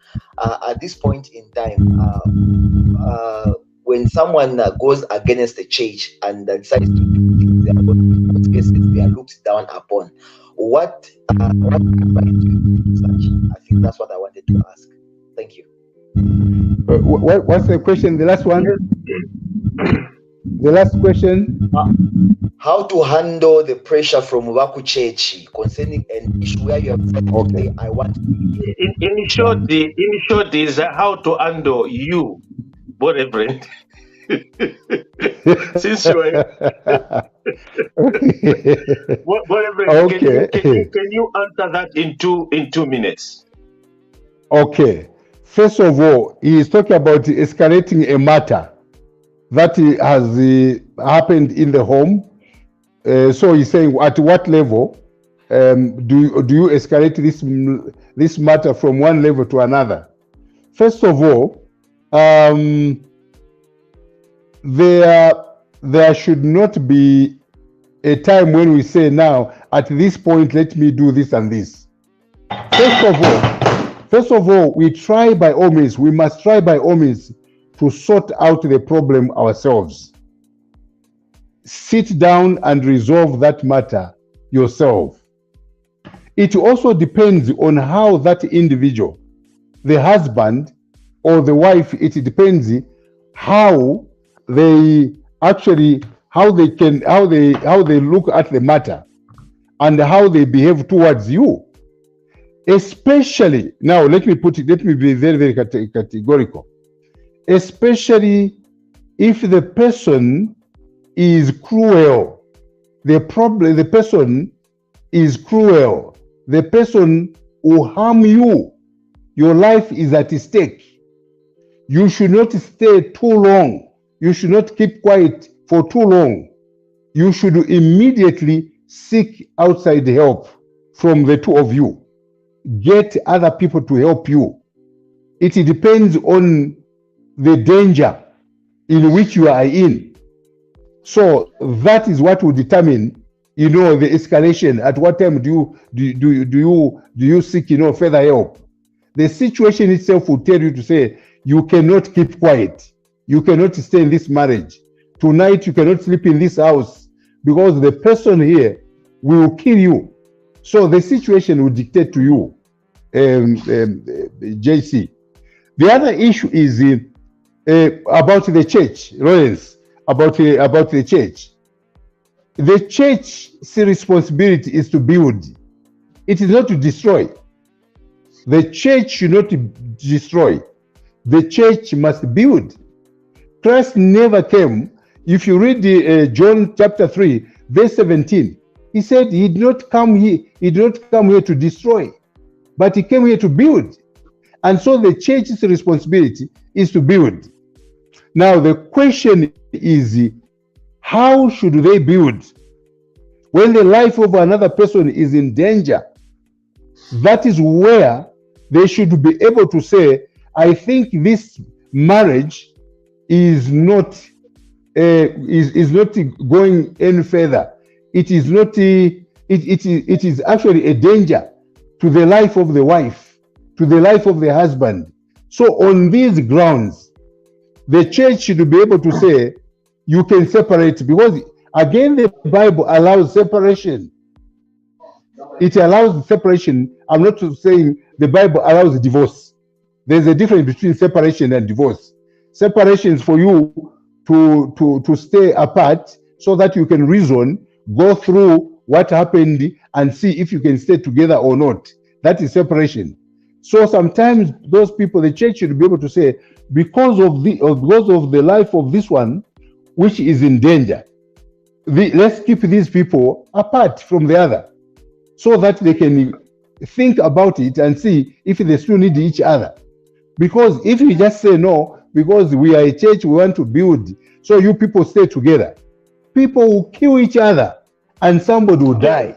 E: At this point in time, when someone goes against the church and decides to do things, in most cases they are looked down upon. What advice do you give to such? I think that's what I wanted to ask. Thank you.
C: What's the question? The last one? The last question?
E: How to handle the pressure from Waku Church concerning an issue where you have said, okay, I want to.
B: In short is how to handle you, Reverend. Since you are
C: okay.
B: Can you answer that in two minutes?
C: Okay. First of all, he is talking about escalating a matter that has happened in the home. So he's saying, at what level do you escalate this matter from one level to another? First of all, there should not be a time when we say, now at this point let me do this and this. First of all, we must try by all means to sort out the problem ourselves. Sit down and resolve that matter yourself. It also depends on how that individual, the husband or the wife, it depends how they look at the matter and how they behave towards you. Especially, now let me be very, very categorical. Especially if the person is cruel. The person is cruel. The person will harm you. Your life is at stake. You should not stay too long. You should not keep quiet for too long. You should immediately seek outside help from the two of you. Get other people to help you. It depends on the danger in which you are in. So that is what will determine, the escalation. At what time do you seek, further help? The situation itself will tell you to say, you cannot keep quiet. You cannot stay in this marriage. Tonight you cannot sleep in this house because the person here will kill you. So the situation will dictate to you, JC. The other issue is about the church, Lawrence, about the church. The church's responsibility is to build. It is not to destroy. The church should not destroy. The church must build. Christ never came. If you read John chapter 3, verse 17, he said he did not come here to destroy, but he came here to build. And so the church's responsibility is to build. Now the question is, how should they build when the life of another person is in danger? That is where they should be able to say, I think this marriage is not going any further. It is actually a danger to the life of the wife, to the life of the husband. So on these grounds, the church should be able to say, you can separate, because again, the Bible allows separation. It allows separation. I'm not saying the Bible allows divorce. There's a difference between separation and divorce. Separation is for you to stay apart so that you can reason, go through what happened and see if you can stay together or not. That is separation. So sometimes those people, the church should be able to say, because of the life of this one, which is in danger, let's keep these people apart from the other, so that they can think about it and see if they still need each other. Because if you just say no, because we are a church, we want to build, so you people stay together, people will kill each other and somebody will die.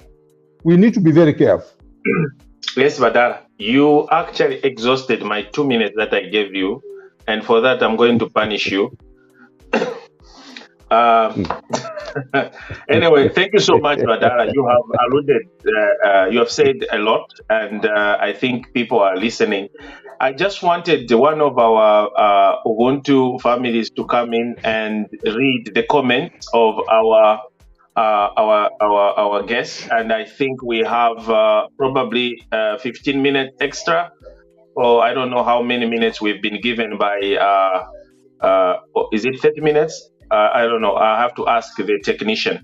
C: We need to be very careful.
B: Yes, Badara, you actually exhausted my 2 minutes that I gave you, and for that I'm going to punish you. Anyway, thank you so much, Badara. You have alluded, you have said a lot, and I think people are listening. I just wanted one of our Ubuntu families to come in and read the comments of our guests, and I think we have probably 15 minutes extra, or I don't know how many minutes we've been given by. Is it 30 minutes? I don't know. I have to ask the technician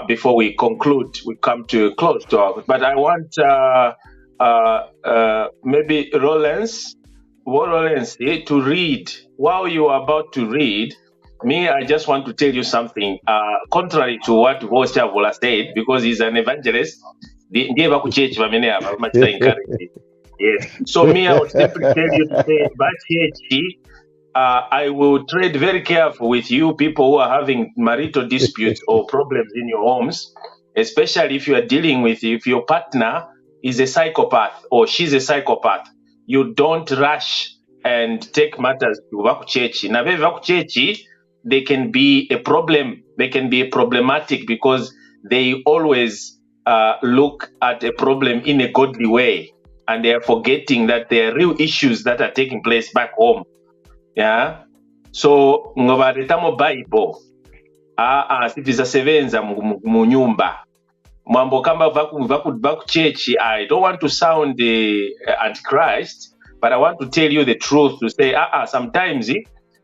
B: before we conclude. We come to close to our. But I want maybe Rollins to read. While you are about to read, I just want to tell you something. Contrary to what Shaabula said, because he's an evangelist, yes. So I would simply tell you to say, but I will tread very careful with you people who are having marital disputes or problems in your homes, especially if you are dealing with, if your partner is a psychopath or she's a psychopath. You don't rush and take matters to Vakuchechi. Now, Vakuchechi, they can be a problem. They can be problematic because they always look at a problem in a godly way, and they are forgetting that there are real issues that are taking place back home. Yeah. So ngobaletamo Bible sitizasebenza mu nyumba mambo kama vaku church. I don't want to sound the antichrist, but I want to tell you the truth, to say sometimes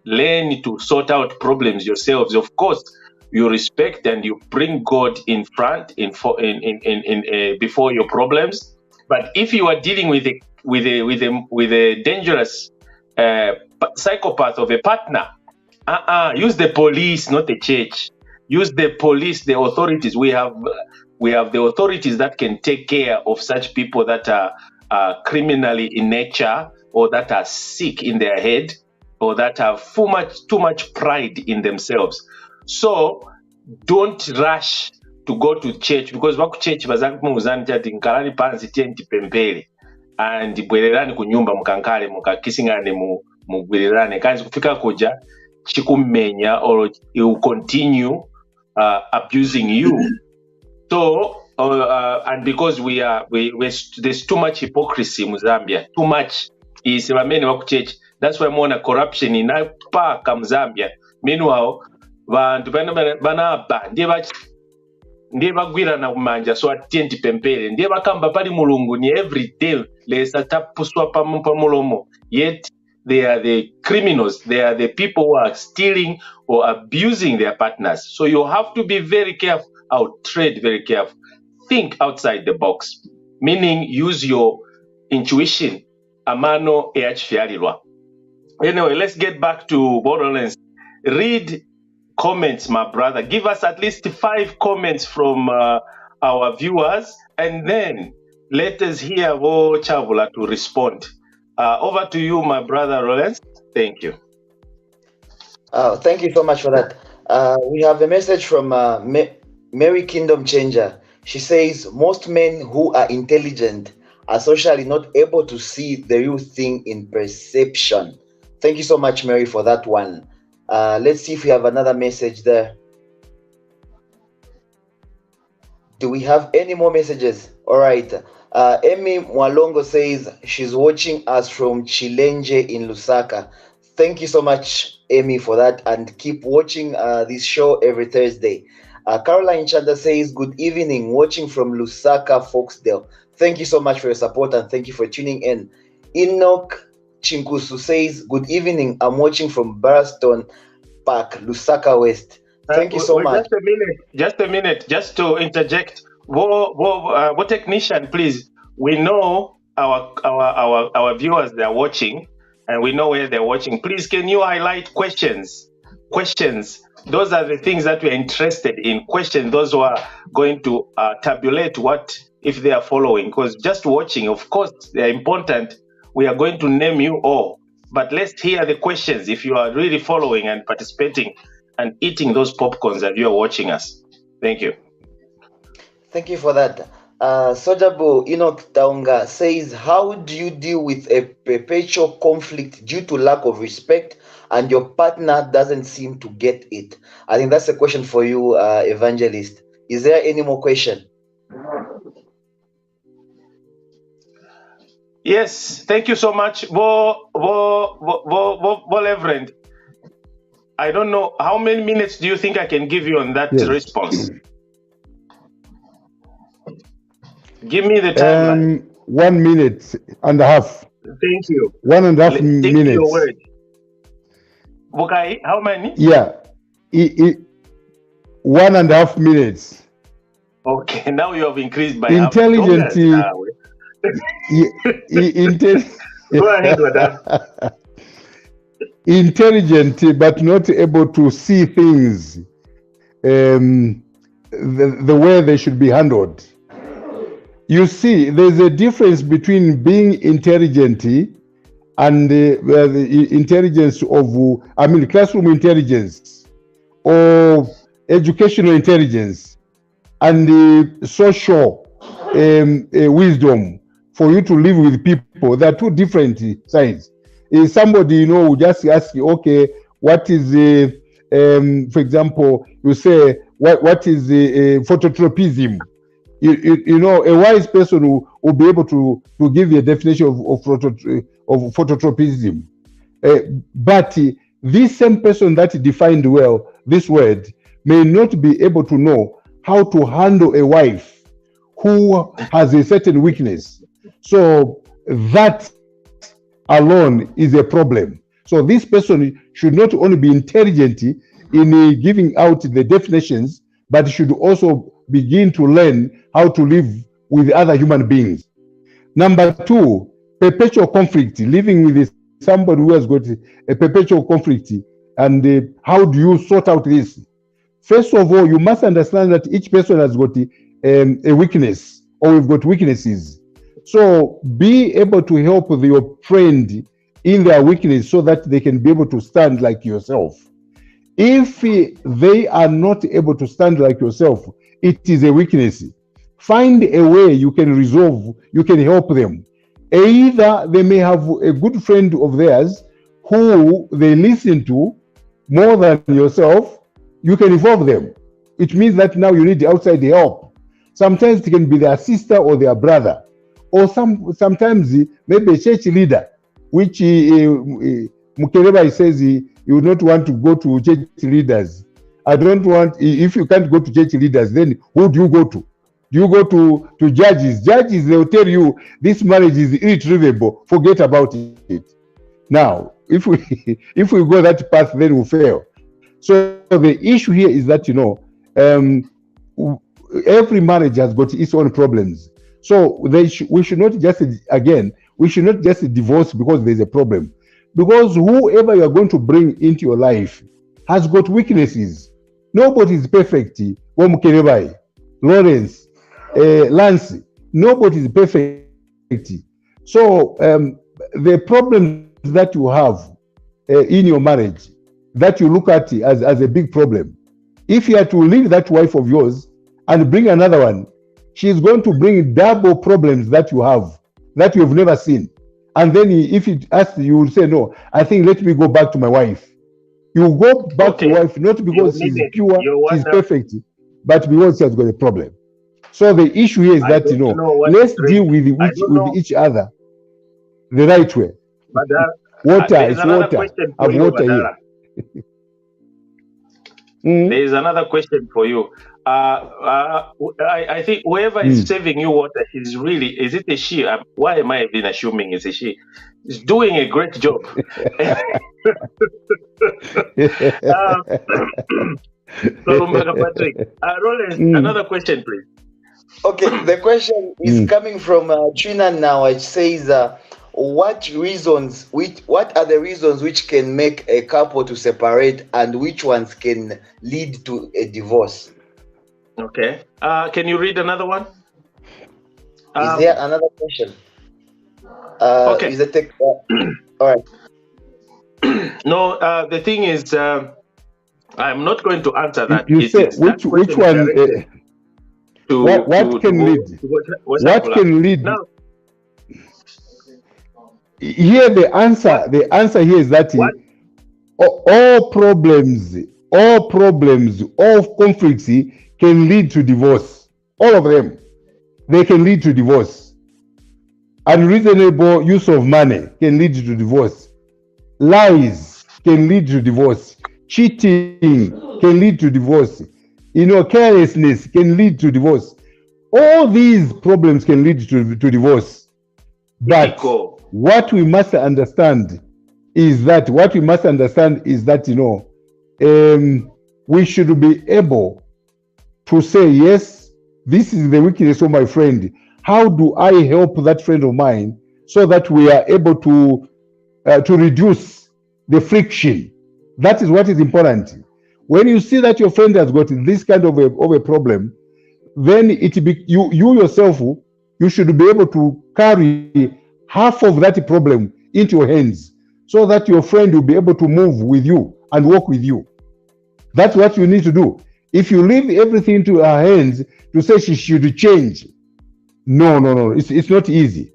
B: learn to sort out problems yourselves. Of course, you respect and you bring God in front before your problems. But if you are dealing with a dangerous psychopath of a partner, use the police, not the church. Use the police, the authorities. We have the authorities that can take care of such people that are criminally in nature, or that are sick in their head, or that have too much pride in themselves. So don't rush to go to church, because vaku church bazakumuuzani chati nkalani pansi tenti pempele and bwererani kunyumba mukankale mukakisingane mugwirirane kanzi kufika kuja chikumenya, or it will continue abusing you. So and because there's too much hypocrisy in Zambia, too much is bamene vaku church. That's why more corruption in paka Zambia. Meanwhile, vantu banaba ndiye bagwirana kumanja so atenti pempele ndiye bakamba pali mulungu ni every day lesa tapuswa pamulomo, yet they are the criminals. They are the people who are stealing or abusing their partners. So you have to be very careful. I'll tread very careful. Think outside the box, meaning use your intuition. Amano eachfialirwa. Anyway, let's get back to Borderlands. Read comments, my brother. Give us at least 5 comments from our viewers, and then let us hear Shaabula to respond. Over to you, my brother Rollins. Thank you.
E: Thank you so much for that. We have a message from Mary Kingdom Changer. She says, most men who are intelligent are socially not able to see the real thing in perception. Thank you so much, Mary, for that one. Let's see if we have another message there. Do we have any more messages? All right. Emi Mwalongo says she's watching us from Chilenje in Lusaka. Thank you so much, Emi, for that, and keep watching this show every Thursday. Caroline Chanda says, good evening, watching from Lusaka, Foxdale. Thank you so much for your support, and thank you for tuning in. Enoch Chinkusu says, good evening, I'm watching from Baraston Park, Lusaka West. Thank you so much.
B: Just a minute, just to interject. What technician, please? We know our viewers, they're watching, and we know where they're watching. Please, can you highlight questions? Questions. Those are the things that we're interested in. Questions. Those who are going to tabulate what if they are following. Because just watching, of course, they're important. We are going to name you all. But let's hear the questions if you are really following and participating and eating those popcorns that you are watching us. Thank you.
E: Thank you for that. Sojabo Enoch Taunga says, how do you deal with a perpetual conflict due to lack of respect and your partner doesn't seem to get it? I think that's a question for you, Evangelist. Is there any more question?
B: Yes, thank you so much, Reverend. I don't know, how many minutes do you think I can give you on that response? Give me the timeline.
C: 1 minute and a half.
B: Thank you.
C: 1.5 minutes.
B: Your word. Okay, how many?
C: Yeah. 1.5 minutes.
B: Okay, now you have increased by
C: intelligent.
B: Go ahead with that.
C: Intelligent, but not able to see things the way they should be handled. You see, there's a difference between being intelligent and the intelligence of, classroom intelligence or educational intelligence and social wisdom for you to live with people. There are two different sides. If somebody, will just ask you, okay, what is, for example, you say, what is phototropism? A wise person will be able to give you a definition of phototropism. But this same person that defined well this word may not be able to know how to handle a wife who has a certain weakness. So that alone is a problem. So this person should not only be intelligent in giving out the definitions, but should also begin to learn how to live with other human beings. Number two, perpetual conflict, living with somebody who has got a perpetual conflict, and how do you sort out this? First of all, you must understand that each person has got a weakness, or we've got weaknesses. So be able to help your friend in their weakness so that they can be able to stand like yourself. If they are not able to stand like yourself, it is a weakness. Find a way you can resolve, you can help them. Either they may have a good friend of theirs who they listen to more than yourself, you can involve them. It means that now you need outside help. Sometimes it can be their sister or their brother, or sometimes maybe a church leader, which Mukelebai says he would not want to go to church leaders. I don't want, if you can't go to church leaders, then who do you go to? Do you go to judges? Judges, they'll tell you this marriage is irretrievable, forget about it. Now, if we go that path, then we'll fail. So the issue here is that, every marriage has got its own problems. So we should not just divorce because there's a problem. Because whoever you are going to bring into your life has got weaknesses. Nobody is perfect. Mukelebai, Lawrence, Lance, nobody is perfect. So the problems that you have in your marriage, that you look at as a big problem, if you are to leave that wife of yours and bring another one, she is going to bring double problems that you have never seen. And then if it asks, you will say, no, I think let me go back to my wife. You go back to your wife, not because she's pure, she's perfect, but because she has got a problem. So the issue here is that, let's deal with each other the right way.
B: But
C: water is water. I've water here.
B: There is another question for you. I think whoever is serving you water is it a she? Why am I even assuming it's a she? Is doing a great job. Patrick, Rollins, another question, please.
E: Okay, the question is coming from Trina now. It says, what are the reasons which can make a couple to separate, and which ones can lead to a divorce?
B: Okay. Can you read another one?
E: Is there another question?
B: Okay.
E: Is it all right.
B: No, the thing is, I'm not going to answer that.
C: You say which one? what can lead? What can lead?
B: Now,
C: here the answer here is that all problems, all conflicts can lead to divorce. All of them, they can lead to divorce. Unreasonable use of money can lead to divorce. Lies can lead to divorce. Cheating can lead to divorce. Carelessness can lead to divorce. All these problems can lead to divorce. But what we must understand is that we should be able to say, yes, this is the weakness of my friend. How do I help that friend of mine so that we are able to reduce the friction? That is what is important. When you see that your friend has got this kind of a problem, then you yourself, you should be able to carry half of that problem into your hands so that your friend will be able to move with you and work with you. That's what you need to do. If you leave everything to her hands to say she should change, no, it's not easy.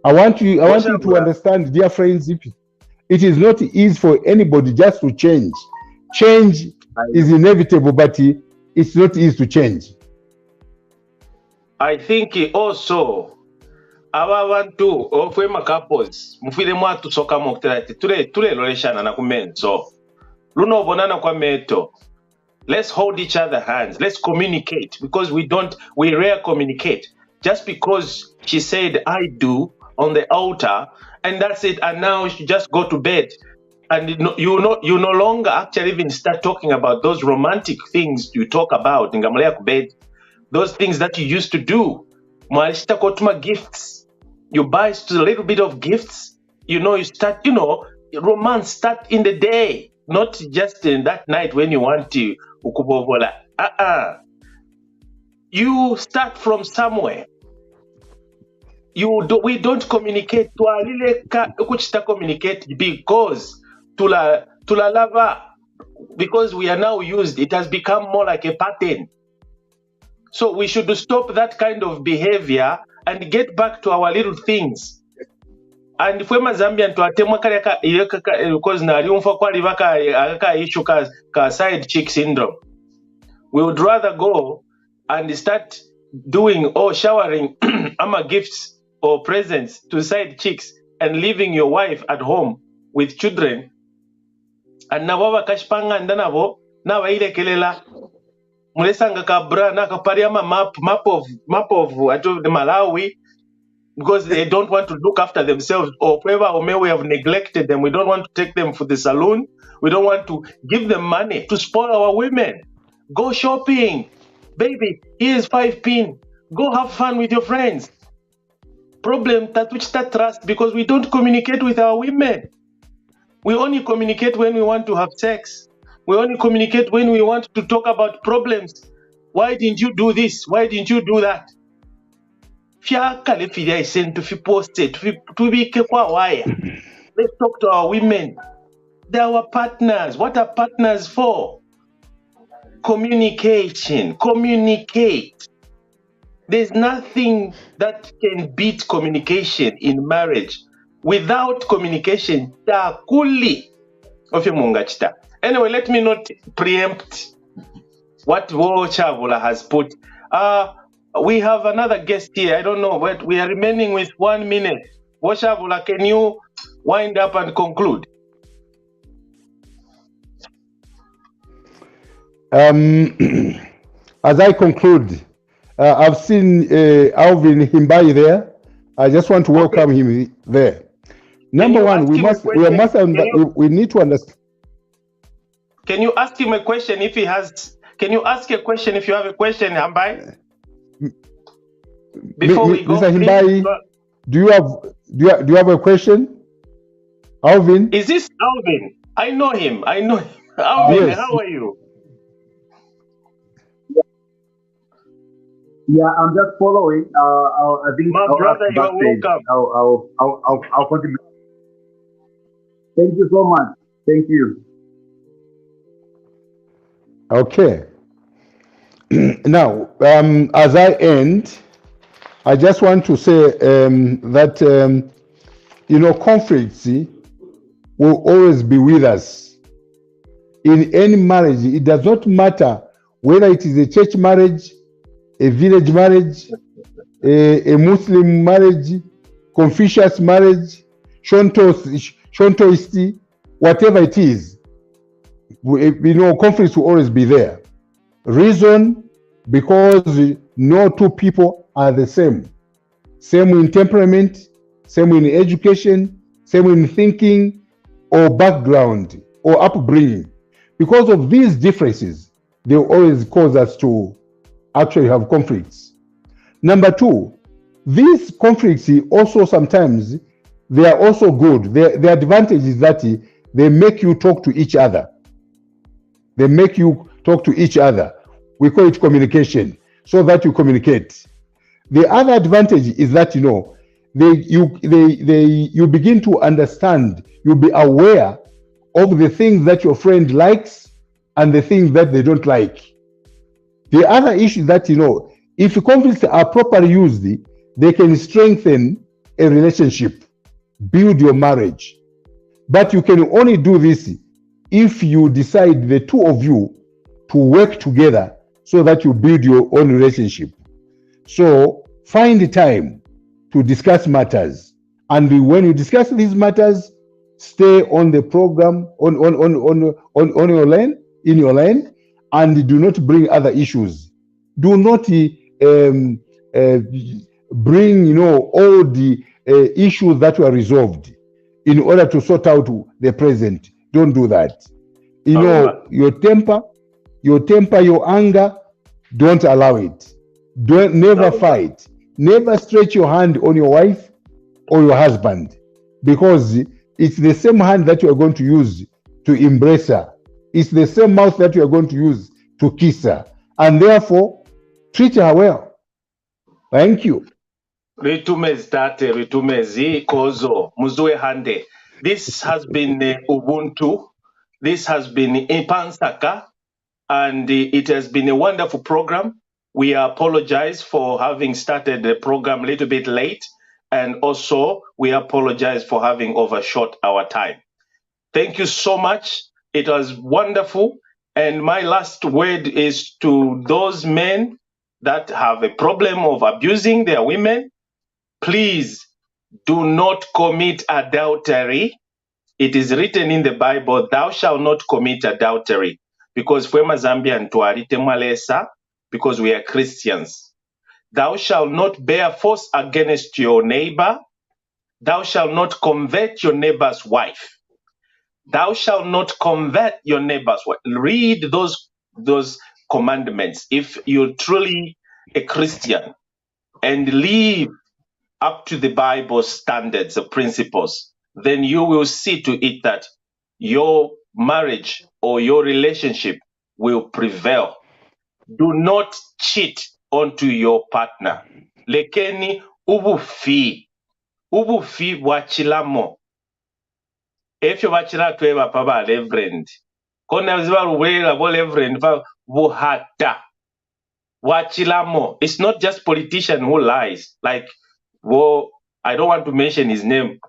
C: I want you to understand, dear friends, it is not easy for anybody just to change. Change is inevitable, but it's not easy to change.
B: I think also aba bantu ofwema couples mufire mwatu soka mokterati tule loleshana na kumenzo luno bonana kwa meto. Let's hold each other hands. Let's communicate, because we rare communicate. Just because she said I do on the altar and that's it, and now she just go to bed, and you no longer actually even start talking about those romantic things you talk about in Gamaleya bed, those things that you used to do. Mwalishita kotuma gifts. You buy a little bit of gifts. You start, romance start in the day, not just in that night when you want to ukubovola. You start from somewhere. We don't communicate. Communicate because tula lava, because we are now used. It has become more like a pattern. So we should stop that kind of behavior and get back to our little things. And if we're Zambian to atemwa because na riumfa kwa aka issue ka side chick syndrome, we would rather go and start doing or showering gifts or presents to side chicks and leaving your wife at home with children. And na baba kashpanga ndanabo na waile kelela mulesanga kabra na kapariama map of the Malawi, because they don't want to look after themselves, or whoever we have neglected them. We don't want to take them for the saloon. We don't want to give them money to spoil our women. Go shopping. Baby, here's 5 pin. Go have fun with your friends. Problem that which that trust, because we don't communicate with our women. We only communicate when we want to have sex. We only communicate when we want to talk about problems. Why didn't you do this? Why didn't you do that? Let's talk to our women. They're our partners. What are partners for? Communication. Communicate. There's nothing that can beat communication in marriage. Without communication, anyway, let me not preempt what Shaabula has put. We have another guest here. I don't know, but we are remaining with 1 minute. Shaabula, can you wind up and conclude?
C: As I conclude, I've seen Alvin Himbai there. I just want to welcome him there. Number one, we need to understand.
B: Can you ask him a question if he has? Can you ask a question if you have a question, Himbai? Before we go,
C: Mr. Himbai, do you have a question? Alvin?
B: Is this Alvin? I know him. Alvin,
C: yes.
B: How are you?
F: Yeah, I'm just following. I think
B: my brother, you are welcome.
F: I'll contribute. Thank you so much. Thank you.
C: Okay. Now, as I end, I just want to say that, conflicts will always be with us. In any marriage, it does not matter whether it is a church marriage, a village marriage, a Muslim marriage, Confucius marriage, Shontoist, whatever it is, conflicts will always be there. Reason, because no two people are the same. Same in temperament, same in education, same in thinking, or background, or upbringing. Because of these differences, they always cause us to actually have conflicts. Number two, these conflicts also sometimes, they are also good. The advantage is that they make you talk to each other. They make you talk to each other. We call it communication, so that you communicate. The other advantage is that, you begin to understand, you'll be aware of the things that your friend likes and the things that they don't like. The other issue is that, if conflicts are properly used, they can strengthen a relationship, build your marriage. But you can only do this if you decide, the two of you, to work together so that you build your own relationship. So find the time to discuss matters. And when you discuss these matters, stay on the program, on your lane, in your lane, and do not bring other issues. Do not bring, all the issues that were resolved in order to sort out the present. Don't do that. Your temper, your anger, don't allow it. Never fight. Never stretch your hand on your wife or your husband, because it's the same hand that you are going to use to embrace her. It's the same mouth that you are going to use to kiss her. And therefore, treat her well. Thank you.
B: Ritumezi tate, ritumezi kozo, muzue hande. This has been Ubuntu. This has been Ipansaka. And it has been a wonderful program. We apologize for having started the program a little bit late. And also, we apologize for having overshot our time. Thank you so much. It was wonderful. And my last word is to those men that have a problem of abusing their women. Please do not commit adultery. It is written in the Bible, thou shalt not commit adultery. Because Fwema Zambian tuarite mwalesa, because we are Christians. Thou shalt not bear false against your neighbor. Thou shalt not convert your neighbor's wife. Thou shalt not convert your neighbor's wife. Read those commandments. If you're truly a Christian and live up to the Bible standards, the principles, then you will see to it that your marriage or your relationship will prevail. Do not cheat onto your partner. Lekeni ubufi bwachilamo. Efyo bachila tweba paba reverend. Kona ziba ruwela bo reverend va buhata. Wachilamo. It's not just politician who lies. Like, well, I don't want to mention his name,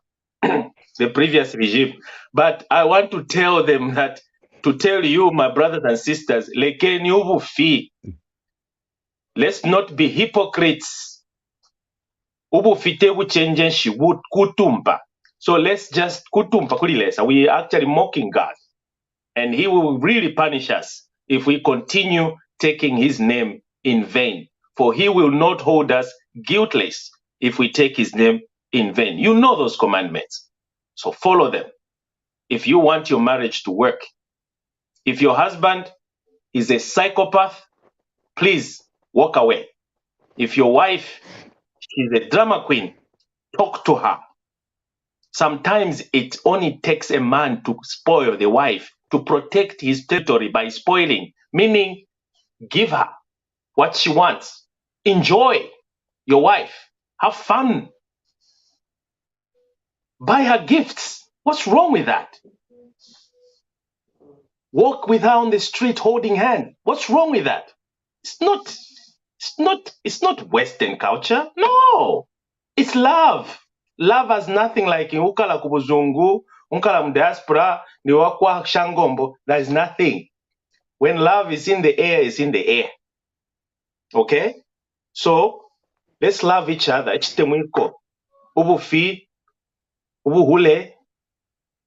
B: the previous regime, but I want to tell them that, to tell you, my brothers and sisters, lekeni ubufi. Let's not be hypocrites. Ubufite buchenje shi kutumba. So let's just kutumba kulilesa. We are actually mocking God, and He will really punish us if we continue taking His name in vain. For He will not hold us guiltless if we take His name in vain. You know those commandments, so follow them. If you want your marriage to work, if your husband is a psychopath, please walk away. If your wife is a drama queen, talk to her. Sometimes it only takes a man to spoil the wife, to protect his territory by spoiling, meaning give her what she wants. Enjoy your wife. Have fun. Buy her gifts. What's wrong with that? Walk with her on the street holding hand. What's wrong with that? It's not Western culture. No, it's love. Love has nothing like in ukala kubuzungu, ukala mdiaspora, ni wakwa shangombo. There is nothing. When love is in the air, it's in the air. Okay? So let's love each other. Echitemwiko. Ubufi, ubuhule,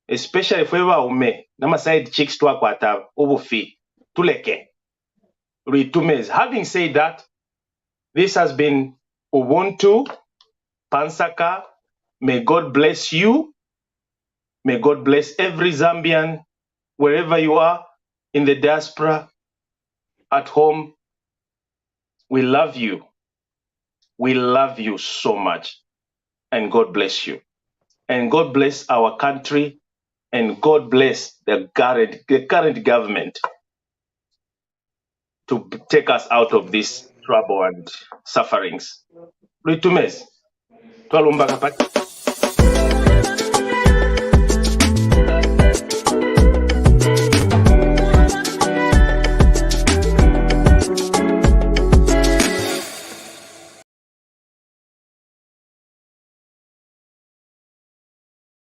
B: especially if we were ume. Nama side chicks to akwata, ubufi, tuleke. Ritumez. Having said that, this has been Ubuntu, Pansaka. May God bless you. May God bless every Zambian, wherever you are, in the diaspora, at home. We love you. We love you so much. And God bless you. And God bless our country. And God bless the current government to take us out of this trouble and sufferings. Ritumez. Twalumba kapati.